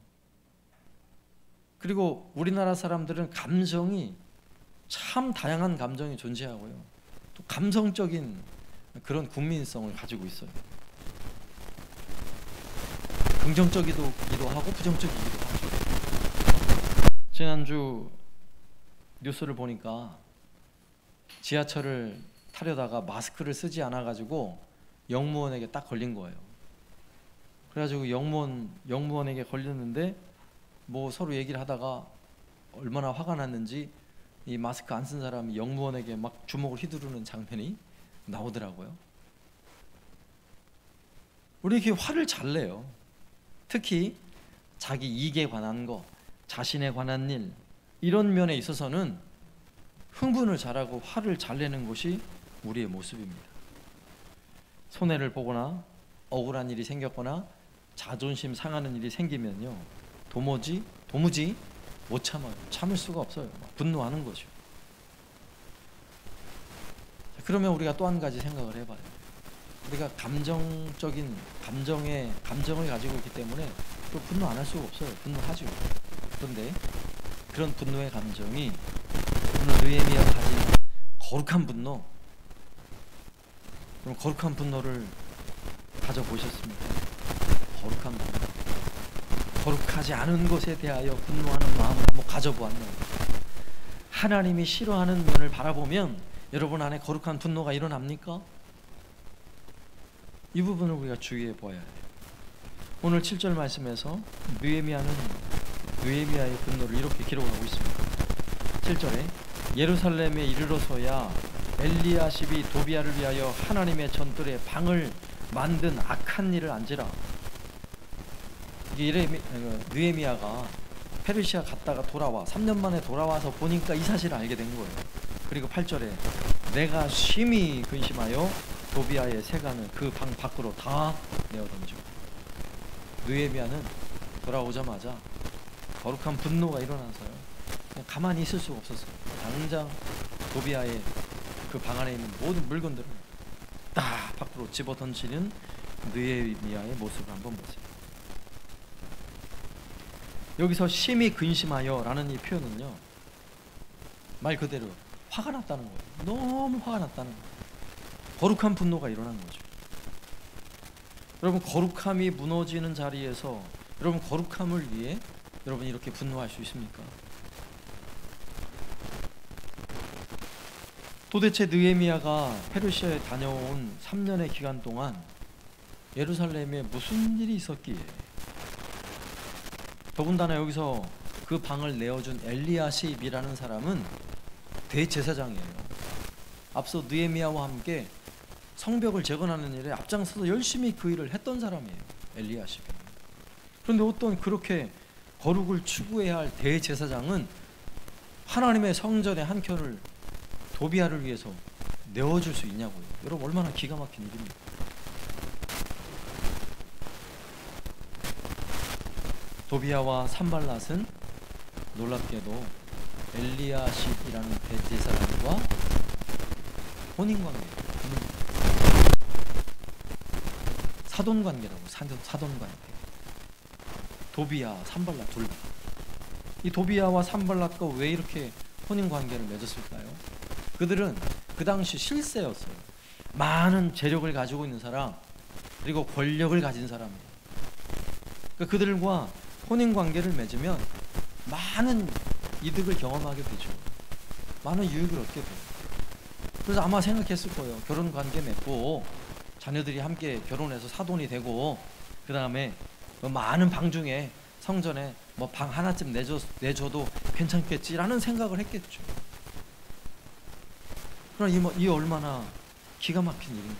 Speaker 1: 그리고 우리나라 사람들은 감정이 참 다양한 감정이 존재하고요, 또 감성적인 그런 국민성을 가지고 있어요. 긍정적이기도 하고 부정적이기도 하고. 지난주 뉴스를 보니까 지하철을 타려다가 마스크를 쓰지 않아 가지고 영무원에게 딱 걸린 거예요. 그래가지고 영무원에게 걸렸는데 뭐 서로 얘기를 하다가 얼마나 화가 났는지 이 마스크 안 쓴 사람이 영무원에게 막 주먹을 휘두르는 장면이 나오더라고요. 우리 이렇게 화를 잘 내요. 특히 자기 이익에 관한 거, 자신에 관한 일, 이런 면에 있어서는 흥분을 잘하고 화를 잘 내는 것이 우리의 모습입니다. 손해를 보거나 억울한 일이 생겼거나 자존심 상하는 일이 생기면요, 도무지 못 참아요. 참을 수가 없어요. 분노하는 거죠. 그러면 우리가 또 한 가지 생각을 해봐요. 우리가 감정적인 감정을 가지고 있기 때문에 또 분노 안 할 수가 없어요. 분노하죠. 그런데 그런 분노의 감정이 오늘 느헤미야가 가진 거룩한 분노, 그럼 거룩한 분노를 가져보셨습니까? 거룩한 분노, 거룩하지 않은 것에 대하여 분노하는 마음을 한번 가져보았나요? 하나님이 싫어하는 면을 바라보면 여러분 안에 거룩한 분노가 일어납니까? 이 부분을 우리가 주의해 보아야 해요. 오늘 7절 말씀에서 느헤미야의 분노를 이렇게 기록하고 있습니다. 7절에 예루살렘에 이르러서야 엘리야십이 도비야를 위하여 하나님의 전뜰에 방을 만든 악한 일을 안지라. 느헤미야가 페르시아 갔다가 돌아와 3년 만에 돌아와서 보니까 이 사실을 알게 된 거예요. 그리고 8절에 내가 심히 근심하여 도비야의 세간을 그 방 밖으로 다 내어던져. 느헤미야는 돌아오자마자 거룩한 분노가 일어나서요, 그냥 가만히 있을 수가 없었어요. 당장 도비야의 그 방 안에 있는 모든 물건들을 딱 밖으로 집어 던지는 느헤미야의 모습을 한번 보세요. 여기서 심히 근심하여 라는 이 표현은요, 말 그대로 화가 났다는 거예요. 너무 화가 났다는 거예요. 거룩한 분노가 일어난 거죠. 여러분, 거룩함이 무너지는 자리에서 여러분 거룩함을 위해 여러분 이렇게 분노할 수 있습니까? 도대체 느헤미야가 페르시아에 다녀온 3년의 기간 동안 예루살렘에 무슨 일이 있었기에, 더군다나 여기서 그 방을 내어준 엘리야십이라는 사람은 대제사장이에요. 앞서 느헤미야와 함께 성벽을 재건하는 일에 앞장서서 열심히 그 일을 했던 사람이에요, 엘리야십이. 그런데 어떤 그렇게 거룩을 추구해야 할 대제사장은 하나님의 성전의 한 켠을 도비야를 위해서 내어줄 수 있냐고요. 여러분, 얼마나 기가 막힌 일입니까? 도비야와 산발랏은 놀랍게도 엘리야십이라는 대제사장과 혼인관계, 사돈관계라고, 사돈관계. 도비야, 산발랏 둘 다. 이 도비야와 산발랏과 왜 이렇게 혼인관계를 맺었을까요? 그들은 그 당시 실세였어요. 많은 재력을 가지고 있는 사람, 그리고 권력을 가진 사람이에요. 그러니까 그들과 혼인관계를 맺으면 많은 이득을 경험하게 되죠. 많은 유익을 얻게 돼요. 그래서 아마 생각했을 거예요. 결혼관계 맺고 자녀들이 함께 결혼해서 사돈이 되고, 그 다음에 많은 방 중에 성전에 뭐 방 하나쯤 내줘도 괜찮겠지라는 생각을 했겠죠. 그러나 이 얼마나 기가 막힌 일인가.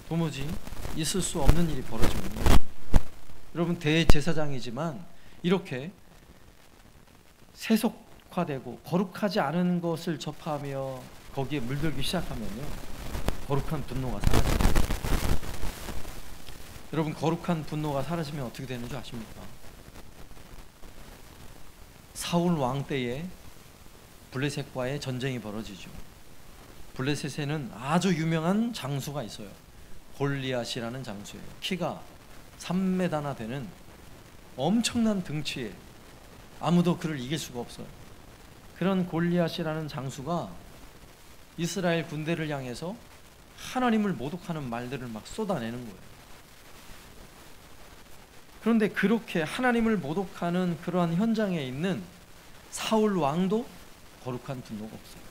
Speaker 1: 도무지 있을 수 없는 일이 벌어지군요. 여러분, 대제사장이지만 이렇게 세속화되고 거룩하지 않은 것을 접하며 거기에 물들기 시작하면요, 거룩한 분노가 사라집니다. 여러분, 거룩한 분노가 사라지면 어떻게 되는 줄 아십니까? 사울 왕 때에 블레셋과의 전쟁이 벌어지죠. 블레셋에는 아주 유명한 장수가 있어요. 골리앗이라는 장수예요. 키가 3m나 되는 엄청난 등치에 아무도 그를 이길 수가 없어요. 그런 골리앗이라는 장수가 이스라엘 군대를 향해서 하나님을 모독하는 말들을 막 쏟아내는 거예요. 그런데 그렇게 하나님을 모독하는 그러한 현장에 있는 사울 왕도 거룩한 분노가 없어요.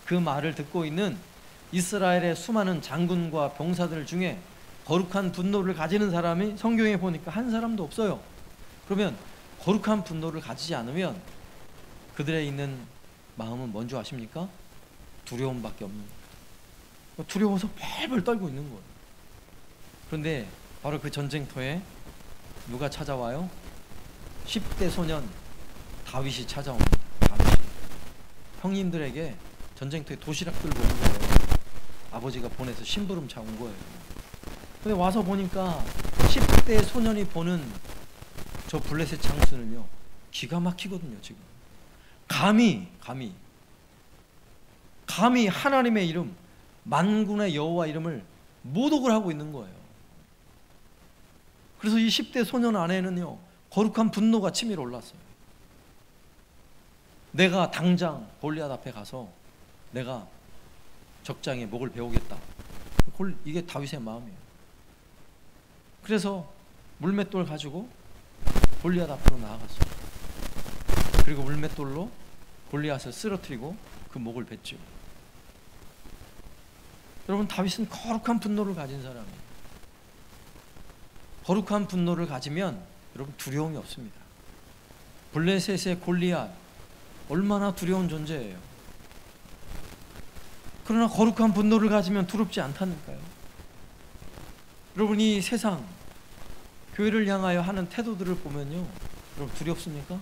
Speaker 1: 그 말을 듣고 있는 이스라엘의 수많은 장군과 병사들 중에 거룩한 분노를 가지는 사람이 성경에 보니까 한 사람도 없어요. 그러면 거룩한 분노를 가지지 않으면 그들에 있는 마음은 뭔지 아십니까? 두려움밖에 없는 거예요. 두려워서 벌벌 떨고 있는 거예요. 그런데 바로 그 전쟁터에 누가 찾아와요? 10대 소년 다윗이 찾아옵니다. 다윗이 형님들에게 전쟁터에 도시락 들고 온 거예요. 아버지가 보내서 심부름 차 온 거예요. 근데 와서 보니까 10대 소년이 보는 저 블레셋 장수는요, 기가 막히거든요. 지금 감히 하나님의 이름, 만군의 여호와 이름을 모독을 하고 있는 거예요. 그래서 이 10대 소년 안에는요, 거룩한 분노가 치밀어 올랐어요. 내가 당장 골리앗 앞에 가서 내가 적장에 목을 베우겠다. 이게 다윗의 마음이에요. 그래서 물맷돌 가지고 골리앗 앞으로 나아갔어요. 그리고 물맷돌로 골리앗을 쓰러뜨리고 그 목을 뱄죠. 여러분, 다윗은 거룩한 분노를 가진 사람이에요. 거룩한 분노를 가지면 여러분 두려움이 없습니다. 블레셋의 골리앗 얼마나 두려운 존재예요. 그러나 거룩한 분노를 가지면 두렵지 않다니까요. 여러분, 이 세상 교회를 향하여 하는 태도들을 보면요, 여러분 두렵습니까?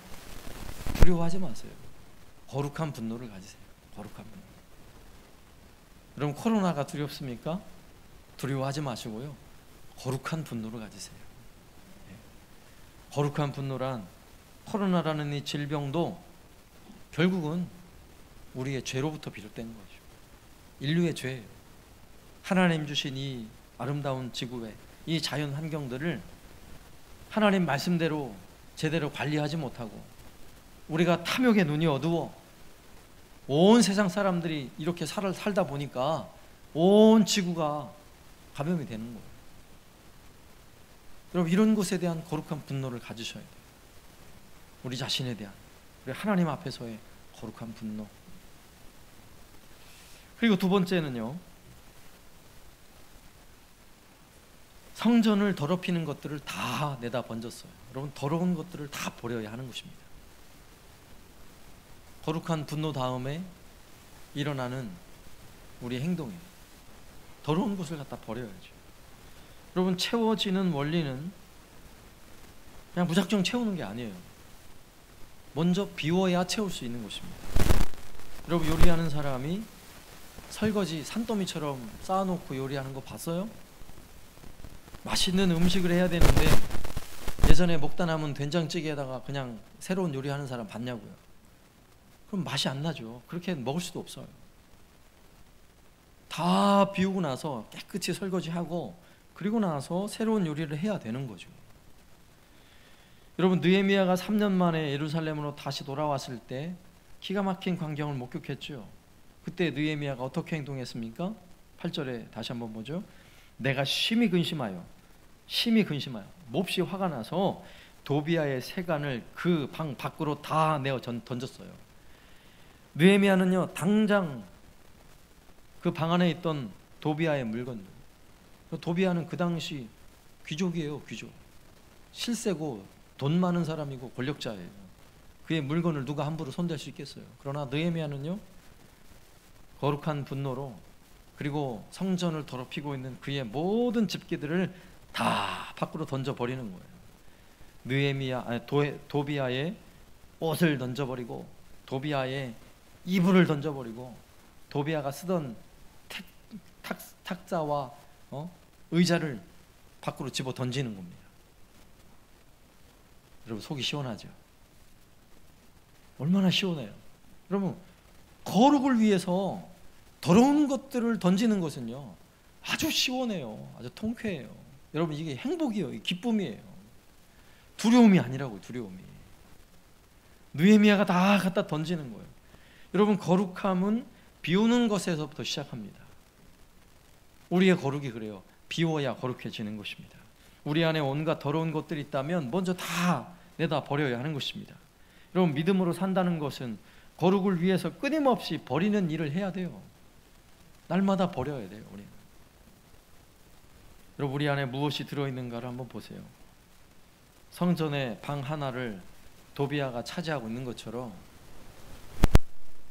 Speaker 1: 두려워하지 마세요. 거룩한 분노를 가지세요. 거룩한 분노. 여러분, 코로나가 두렵습니까? 두려워하지 마시고요, 거룩한 분노를 가지세요. 거룩한 분노란, 코로나라는 이 질병도 결국은 우리의 죄로부터 비롯된 거죠. 인류의 죄예요. 하나님 주신 이 아름다운 지구의 이 자연 환경들을 하나님 말씀대로 제대로 관리하지 못하고 우리가 탐욕의 눈이 어두워 온 세상 사람들이 이렇게 살다 보니까 온 지구가 감염이 되는 거예요. 여러분, 이런 것에 대한 거룩한 분노를 가지셔야 돼요. 우리 자신에 대한, 우리 하나님 앞에서의 거룩한 분노. 그리고 두 번째는요, 성전을 더럽히는 것들을 다 내다 번졌어요. 여러분, 더러운 것들을 다 버려야 하는 것입니다. 거룩한 분노 다음에 일어나는 우리 행동이에요. 더러운 것을 갖다 버려야죠. 여러분, 채워지는 원리는 그냥 무작정 채우는 게 아니에요. 먼저 비워야 채울 수 있는 것입니다. 여러분, 요리하는 사람이 설거지 산더미처럼 쌓아놓고 요리하는 거 봤어요? 맛있는 음식을 해야 되는데 예전에 먹다 남은 된장찌개에다가 그냥 새로운 요리하는 사람 봤냐고요? 그럼 맛이 안 나죠. 그렇게 먹을 수도 없어요. 다 비우고 나서 깨끗이 설거지하고 그리고 나서 새로운 요리를 해야 되는 거죠. 여러분, 느헤미야가 3년 만에 예루살렘으로 다시 돌아왔을 때 기가 막힌 광경을 목격했죠. 그때 느헤미야가 어떻게 행동했습니까? 8절에 다시 한번 보죠. 내가 심히 근심하여 몹시 화가 나서 도비아의 세간을 그 방 밖으로 다 내어 던졌어요. 느헤미야는요, 당장 그 방 안에 있던 도비아의 물건들, 도비아는 그 당시 귀족이에요. 귀족, 실세고 돈 많은 사람이고 권력자예요. 그의 물건을 누가 함부로 손댈 수 있겠어요? 그러나 느헤미야는요, 거룩한 분노로, 그리고 성전을 더럽히고 있는 그의 모든 집기들을 다 밖으로 던져버리는 거예요. 도비아의 옷을 던져버리고, 도비아의 이불을 던져버리고, 도비아가 쓰던 탁자와 의자를 밖으로 집어 던지는 겁니다. 여러분, 속이 시원하죠? 얼마나 시원해요. 여러분, 거룩을 위해서 더러운 것들을 던지는 것은요, 아주 시원해요. 아주 통쾌해요. 여러분, 이게 행복이에요. 이게 기쁨이에요. 두려움이 아니라고요. 두려움이. 느헤미야가 다 갖다 던지는 거예요. 여러분, 거룩함은 비우는 것에서부터 시작합니다. 우리의 거룩이 그래요. 비워야 거룩해지는 것입니다. 우리 안에 온갖 더러운 것들이 있다면 먼저 다 내다 버려야 하는 것입니다. 여러분, 믿음으로 산다는 것은 거룩을 위해서 끊임없이 버리는 일을 해야 돼요. 날마다 버려야 돼요. 우리는. 여러분, 우리 안에 무엇이 들어있는가를 한번 보세요. 성전의 방 하나를 도비아가 차지하고 있는 것처럼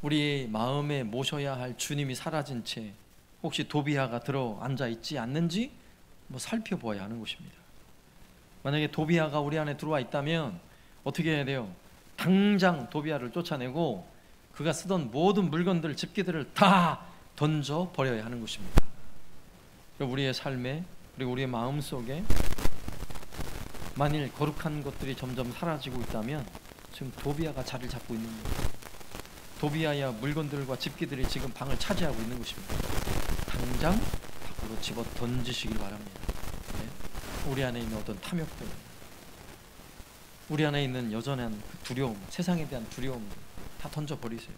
Speaker 1: 우리 마음에 모셔야 할 주님이 사라진 채 혹시 도비아가 들어 앉아 있지 않는지 살펴보아야 하는 것입니다. 만약에 도비아가 우리 안에 들어와 있다면 어떻게 해야 돼요? 당장 도비아를 쫓아내고 그가 쓰던 모든 물건들, 집기들을 다 던져 버려야 하는 것입니다. 우리의 삶에, 그리고 우리의 마음 속에 만일 거룩한 것들이 점점 사라지고 있다면 지금 도비아가 자리를 잡고 있는 거예요. 도비아의 물건들과 집기들이 지금 방을 차지하고 있는 것입니다. 당장 밖으로 집어 던지시길 바랍니다. 네? 우리 안에 있는 어떤 탐욕들, 우리 안에 있는 여전한 그 두려움, 세상에 대한 두려움 다 던져버리세요.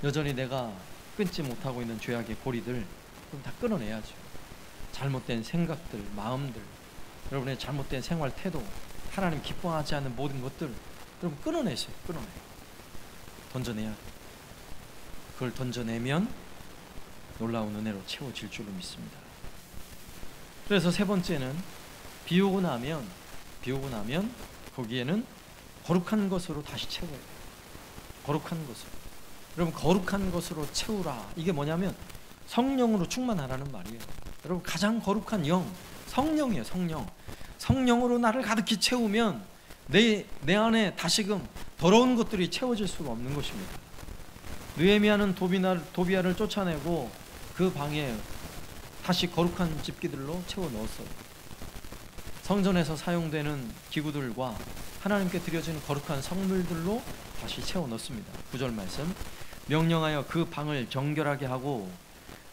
Speaker 1: 여전히 내가 끊지 못하고 있는 죄악의 고리들 그럼 다 끊어내야죠. 잘못된 생각들, 마음들, 여러분의 잘못된 생활 태도, 하나님 기뻐하지 않는 모든 것들 여러분 끊어내세요. 끊어내요. 던져내야 돼요. 그걸 던져내면 놀라운 은혜로 채워질 줄로 믿습니다. 그래서 세 번째는 비우고 나면 거기에는 거룩한 것으로 다시 채워야 돼요. 거룩한 것으로. 여러분, 거룩한 것으로 채우라. 이게 뭐냐면 성령으로 충만하라는 말이에요. 여러분, 가장 거룩한 영, 성령이에요. 성령으로 나를 가득히 채우면 내 안에 다시금 더러운 것들이 채워질 수가 없는 것입니다. 느헤미야는 도비아를 쫓아내고 그 방에 다시 거룩한 집기들로 채워 넣었어요. 성전에서 사용되는 기구들과 하나님께 드려지는 거룩한 성물들로 다시 채워 넣습니다. 9절 말씀, 명령하여 그 방을 정결하게 하고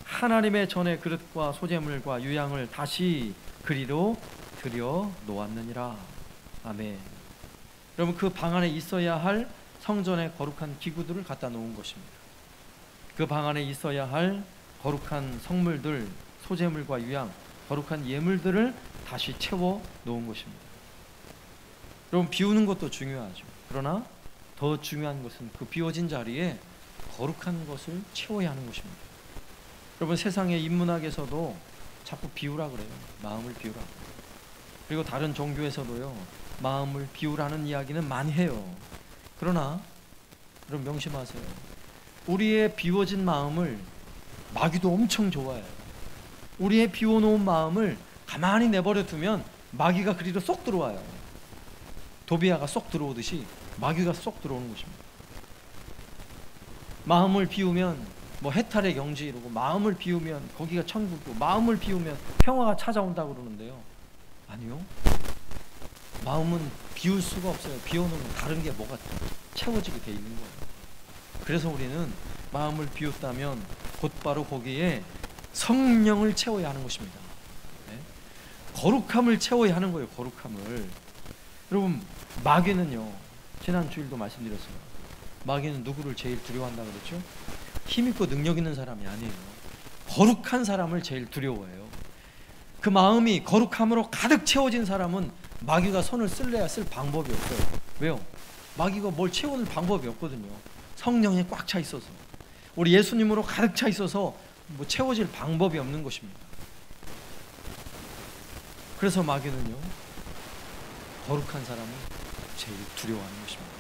Speaker 1: 하나님의 전의 그릇과 소재물과 유향을 다시 그리로 들여 놓았느니라. 아멘. 여러분, 그 방 안에 있어야 할 성전에 거룩한 기구들을 갖다 놓은 것입니다. 그 방 안에 있어야 할 거룩한 성물들, 소재물과 유향, 거룩한 예물들을 다시 채워 놓은 것입니다. 여러분, 비우는 것도 중요하죠. 그러나 더 중요한 것은 그 비워진 자리에 거룩한 것을 채워야 하는 것입니다. 여러분, 세상의 인문학에서도 자꾸 비우라 그래요. 마음을 비우라. 그리고 다른 종교에서도요, 마음을 비우라는 이야기는 많이 해요. 그러나 여러분 명심하세요. 우리의 비워진 마음을 마귀도 엄청 좋아해요. 우리의 비워놓은 마음을 가만히 내버려 두면 마귀가 그리로 쏙 들어와요. 도비아가 쏙 들어오듯이 마귀가 쏙 들어오는 것입니다. 마음을 비우면 뭐 해탈의 경지 이러고, 마음을 비우면 거기가 천국이고, 마음을 비우면 평화가 찾아온다고 그러는데요. 아니요. 마음은 비울 수가 없어요. 비워놓으면 다른 게 뭐가 채워지게 돼 있는 거예요. 그래서 우리는 마음을 비웠다면 곧바로 거기에 성령을 채워야 하는 것입니다. 네? 거룩함을 채워야 하는 거예요. 거룩함을. 여러분, 마귀는요, 지난 주일도 말씀드렸어요. 마귀는 누구를 제일 두려워한다 그랬죠? 힘있고 능력 있는 사람이 아니에요. 거룩한 사람을 제일 두려워해요. 그 마음이 거룩함으로 가득 채워진 사람은 마귀가 손을 쓸래야 쓸 방법이 없어요. 왜요? 마귀가 뭘 채워낼 방법이 없거든요. 성령에 꽉 차 있어서, 우리 예수님으로 가득 차 있어서 뭐 채워질 방법이 없는 것입니다. 그래서 마귀는요, 거룩한 사람을 제일 두려워하는 것입니다.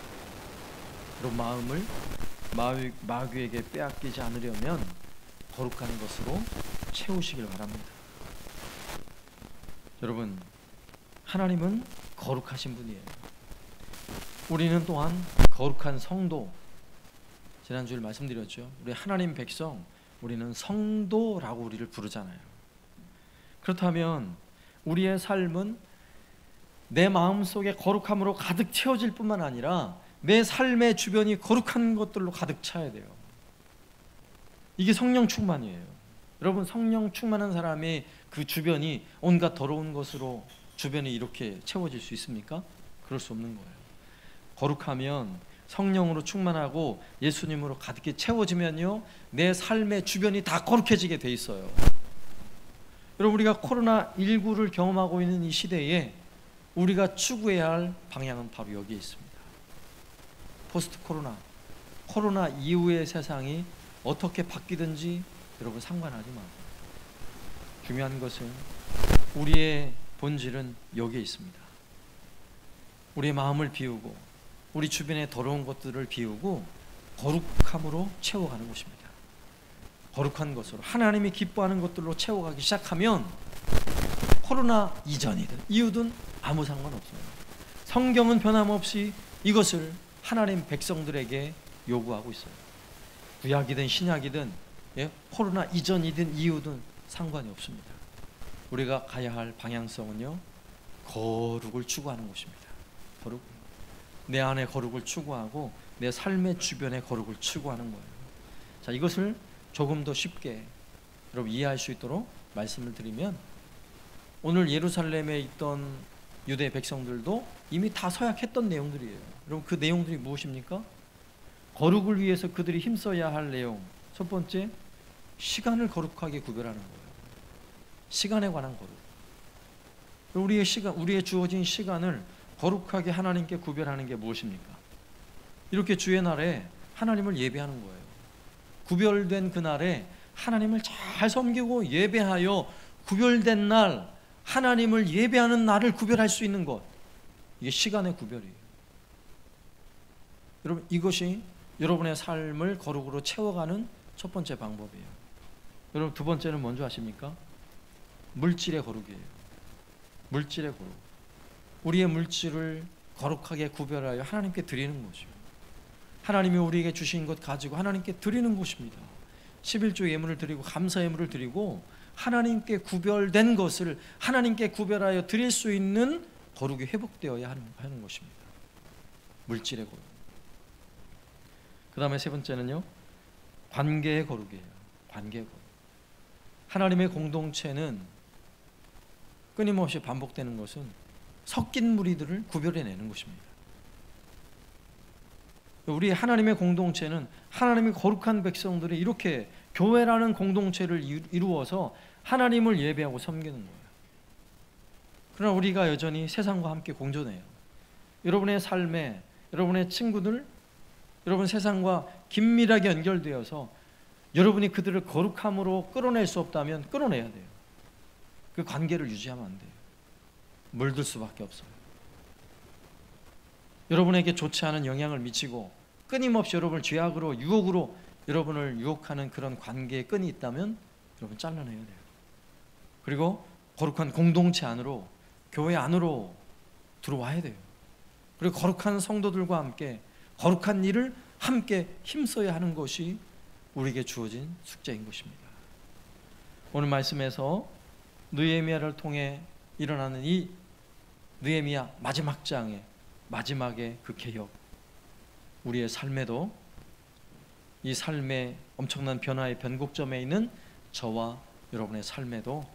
Speaker 1: 그런 마음을 마귀에게 빼앗기지 않으려면 거룩한 것으로 채우시길 바랍니다. 여러분, 하나님은 거룩하신 분이에요. 우리는 또한 거룩한 성도, 지난주에 말씀드렸죠. 우리 하나님 백성, 우리는 성도라고 우리를 부르잖아요. 그렇다면 우리의 삶은 내 마음속에 거룩함으로 가득 채워질 뿐만 아니라 내 삶의 주변이 거룩한 것들로 가득 차야 돼요. 이게 성령 충만이에요. 여러분, 성령 충만한 사람의 그 주변이 온갖 더러운 것으로 주변이 이렇게 채워질 수 있습니까? 그럴 수 없는 거예요. 거룩하면, 성령으로 충만하고 예수님으로 가득히 채워지면요, 내 삶의 주변이 다 거룩해지게 돼 있어요. 여러분, 우리가 코로나19를 경험하고 있는 이 시대에 우리가 추구해야 할 방향은 바로 여기에 있습니다. 포스트 코로나 이후의 세상이 어떻게 바뀌든지 여러분 상관하지 마세요. 중요한 것은 우리의 본질은 여기에 있습니다. 우리의 마음을 비우고 우리 주변의 더러운 것들을 비우고 거룩함으로 채워가는 것입니다. 거룩한 것으로, 하나님이 기뻐하는 것들로 채워가기 시작하면 코로나 이전이든 이후든 아무 상관없어요. 성경은 변함없이 이것을 하나님 백성들에게 요구하고 있어요. 구약이든 신약이든, 코로나 이전이든 이후든 상관이 없습니다. 우리가 가야 할 방향성은요, 거룩을 추구하는 것입니다. 거룩. 내 안에 거룩을 추구하고 내 삶의 주변에 거룩을 추구하는 거예요. 자, 이것을 조금 더 쉽게 여러분 이해할 수 있도록 말씀을 드리면, 오늘 예루살렘에 있던 유대 백성들도 이미 다 서약했던 내용들이에요. 여러분, 그 내용들이 무엇입니까? 거룩을 위해서 그들이 힘써야 할 내용. 첫 번째, 시간을 거룩하게 구별하는 거예요. 시간에 관한 거룩. 우리의 시간, 우리의 주어진 시간을 거룩하게 하나님께 구별하는 게 무엇입니까? 이렇게 주의 날에 하나님을 예배하는 거예요. 구별된 그 날에 하나님을 잘 섬기고 예배하여 구별된 날, 하나님을 예배하는 날을 구별할 수 있는 것, 이게 시간의 구별이에요. 여러분, 이것이 여러분의 삶을 거룩으로 채워가는 첫 번째 방법이에요. 여러분, 두 번째는 뭔지 아십니까? 물질의 거룩이에요. 물질의 거룩. 우리의 물질을 거룩하게 구별하여 하나님께 드리는 것이요, 하나님이 우리에게 주신 것 가지고 하나님께 드리는 것입니다. 11조 예물을 드리고 감사 예물을 드리고 하나님께 구별된 것을 하나님께 구별하여 드릴 수 있는 거룩이 회복되어야 하는 것입니다. 물질의 거룩. 그 다음에 세 번째는요, 관계의 거룩이에요. 관계의 거룩. 하나님의 공동체는 끊임없이 반복되는 것은 섞인 무리들을 구별해내는 것입니다. 우리 하나님의 공동체는 하나님의 거룩한 백성들이 이렇게 교회라는 공동체를 이루어서 하나님을 예배하고 섬기는 거예요. 그러나 우리가 여전히 세상과 함께 공존해요. 여러분의 삶에 여러분의 친구들, 여러분 세상과 긴밀하게 연결되어서 여러분이 그들을 거룩함으로 끌어낼 수 없다면 끌어내야 돼요. 그 관계를 유지하면 안 돼요. 물들 수밖에 없어요. 여러분에게 좋지 않은 영향을 미치고 끊임없이 여러분을 죄악으로 유혹으로 여러분을 유혹하는 그런 관계의 끈이 있다면 여러분 잘라내야 돼요. 그리고 거룩한 공동체 안으로, 교회 안으로 들어와야 돼요. 그리고 거룩한 성도들과 함께 거룩한 일을 함께 힘써야 하는 것이 우리에게 주어진 숙제인 것입니다. 오늘 말씀에서 느헤미야를 통해 일어나는 이 느헤미야 마지막 장의 마지막의 그 개혁, 우리의 삶에도 이 삶의 엄청난 변화의 변곡점에 있는 저와 여러분의 삶에도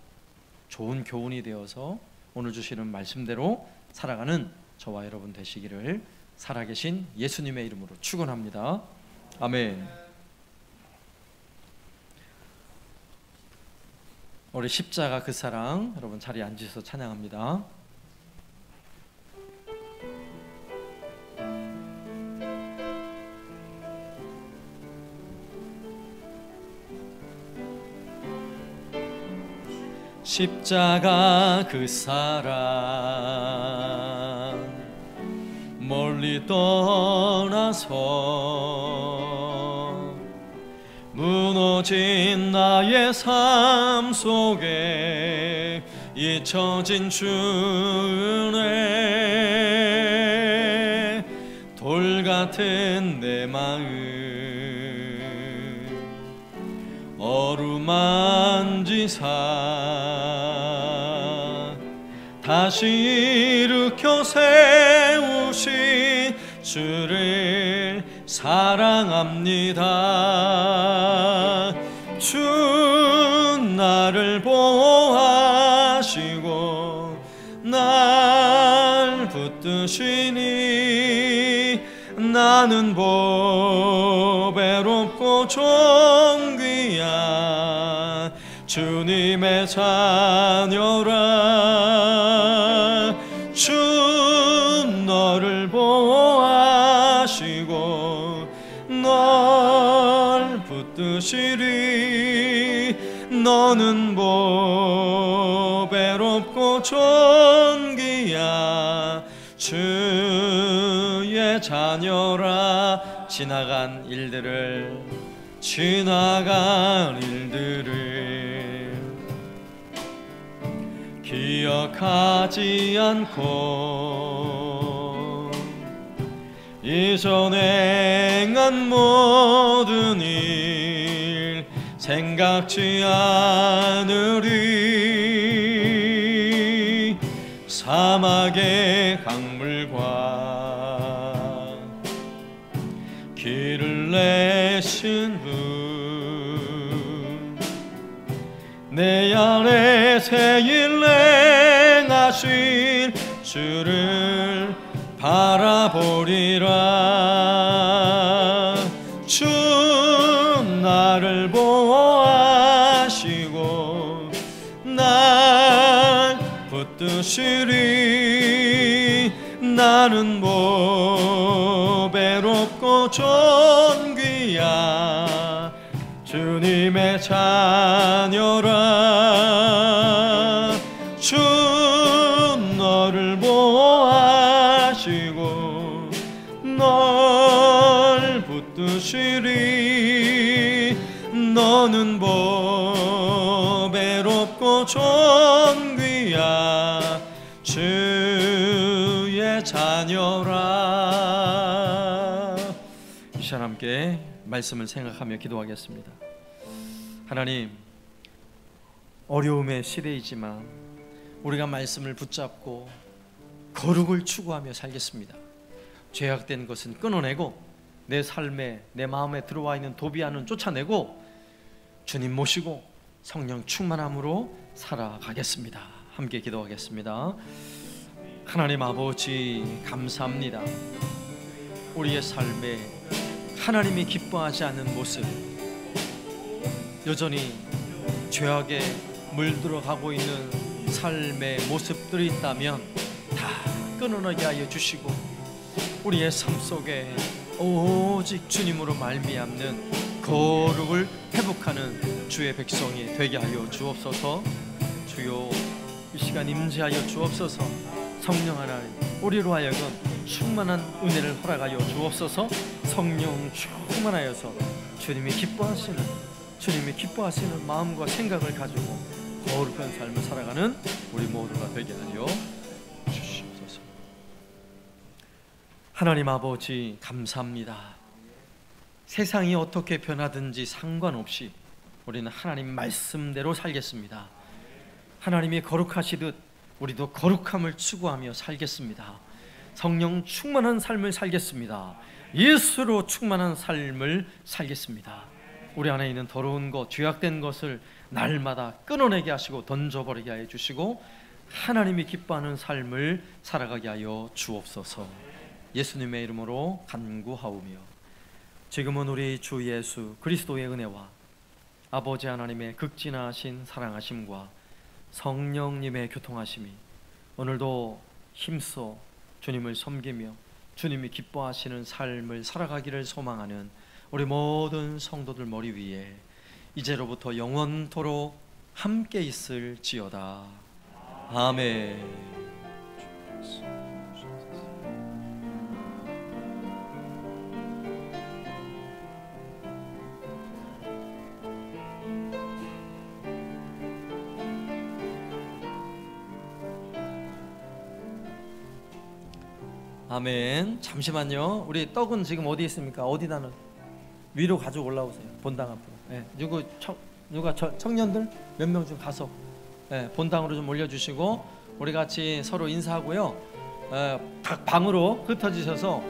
Speaker 1: 좋은 교훈이 되어서 오늘 주시는 말씀대로 살아가는 저와 여러분 되시기를 살아계신 예수님의 이름으로 축원합니다. 아멘. 우리 십자가 그 사랑, 여러분 자리에 앉으셔서 찬양합니다. 십자가 그 사랑 멀리 떠나서 무너진 나의 삶 속에 잊혀진 주의 돌 같은 내 마음 어루만지사 다시 일으켜 세우신 주를 사랑합니다. 주 나를 보호하시고 날 붙드시니 나는 보배롭고 존귀한 주님의 자녀라. 주 너를 보호하시고 널 붙드시리. 너는 보배롭고 존귀한 주의 자녀라. 지나간 일들을 기억하지 않고 이전에 행한 모든 일 생각지 않으리. 사막의 강물과 길을 내신 분 내 안에 새 일 행하신 주를 바라보리라. 주 나를 보호하시고 날 붙드시리. 나는 보배롭고 존귀한 주님의 자녀라. 주 너를 보호하시고 널 붙드시리. 너는 보배롭고 존귀한 주의 자녀라. 이 시간 함께 말씀을 생각하며 기도하겠습니다. 하나님, 어려움의 시대이지만 우리가 말씀을 붙잡고 거룩을 추구하며 살겠습니다. 죄악된 것은 끊어내고 내 삶에 내 마음에 들어와 있는 도비아는 쫓아내고 주님 모시고 성령 충만함으로 살아가겠습니다. 함께 기도하겠습니다. 하나님 아버지 감사합니다. 우리의 삶에 하나님이 기뻐하지 않는 모습, 여전히 죄악에 물들어가고 있는 삶의 모습들이 있다면 다 끊어내게 하여 주시고 우리의 삶 속에 오직 주님으로 말미암는 거룩을 회복하는 주의 백성이 되게 하여 주옵소서. 주여, 이 시간 임재하여 주옵소서. 성령 하나님, 우리로 하여금 충만한 은혜를 허락하여 주옵소서. 성령 충만하여서 주님이 기뻐하시는 마음과 생각을 가지고 거룩한 삶을 살아가는 우리 모두가 되게 하여 주시옵소서. 하나님 아버지, 감사합니다. 세상이 어떻게 변하든지 상관없이 우리는 하나님 말씀대로 살겠습니다. 하나님이 거룩하시듯 우리도 거룩함을 추구하며 살겠습니다. 성령 충만한 삶을 살겠습니다. 예수로 충만한 삶을 살겠습니다. 우리 안에 있는 더러운 것, 죄악된 것을 날마다 끊어내게 하시고 던져버리게 하여 주시고 하나님이 기뻐하는 삶을 살아가게 하여 주옵소서. 예수님의 이름으로 간구하오며, 지금은 우리 주 예수 그리스도의 은혜와 아버지 하나님의 극진하신 사랑하심과 성령님의 교통하심이 오늘도 힘써 주님을 섬기며 주님이 기뻐하시는 삶을 살아가기를 소망하는 우리 모든 성도들 머리 위에 이제로부터 영원토록 함께 있을지어다. 아멘. 아멘. 잠시만요. 우리 떡은 지금 어디 있습니까? 어디다는 위로 가지고 올라오세요. 본당 앞으로. 네. 누가 청년들 몇 명 좀 가서 본당으로 좀 올려주시고 우리 같이 서로 인사하고요. 각 방으로 흩어지셔서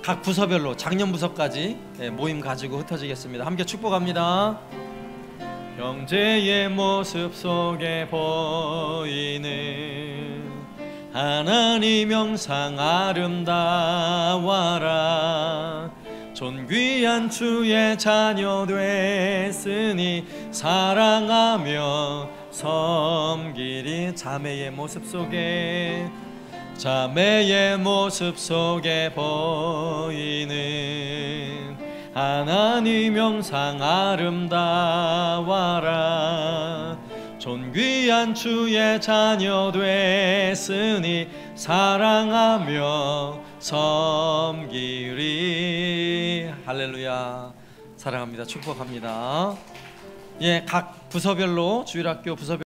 Speaker 1: 각 부서별로 작년 부서까지 모임 가지고 흩어지겠습니다. 함께 축복합니다. 형제의 모습 속에 보이는 하나님 형상 아름다워라. 존귀한 주의 자녀 됐으니 사랑하며 섬기리. 자매의 모습 속에 보이는 하나님 형상 아름다워라. 존귀한 주의 자녀 됐으니 사랑하며 섬기리. 할렐루야. 사랑합니다. 축복합니다. 각 부서별로 주일학교 부서별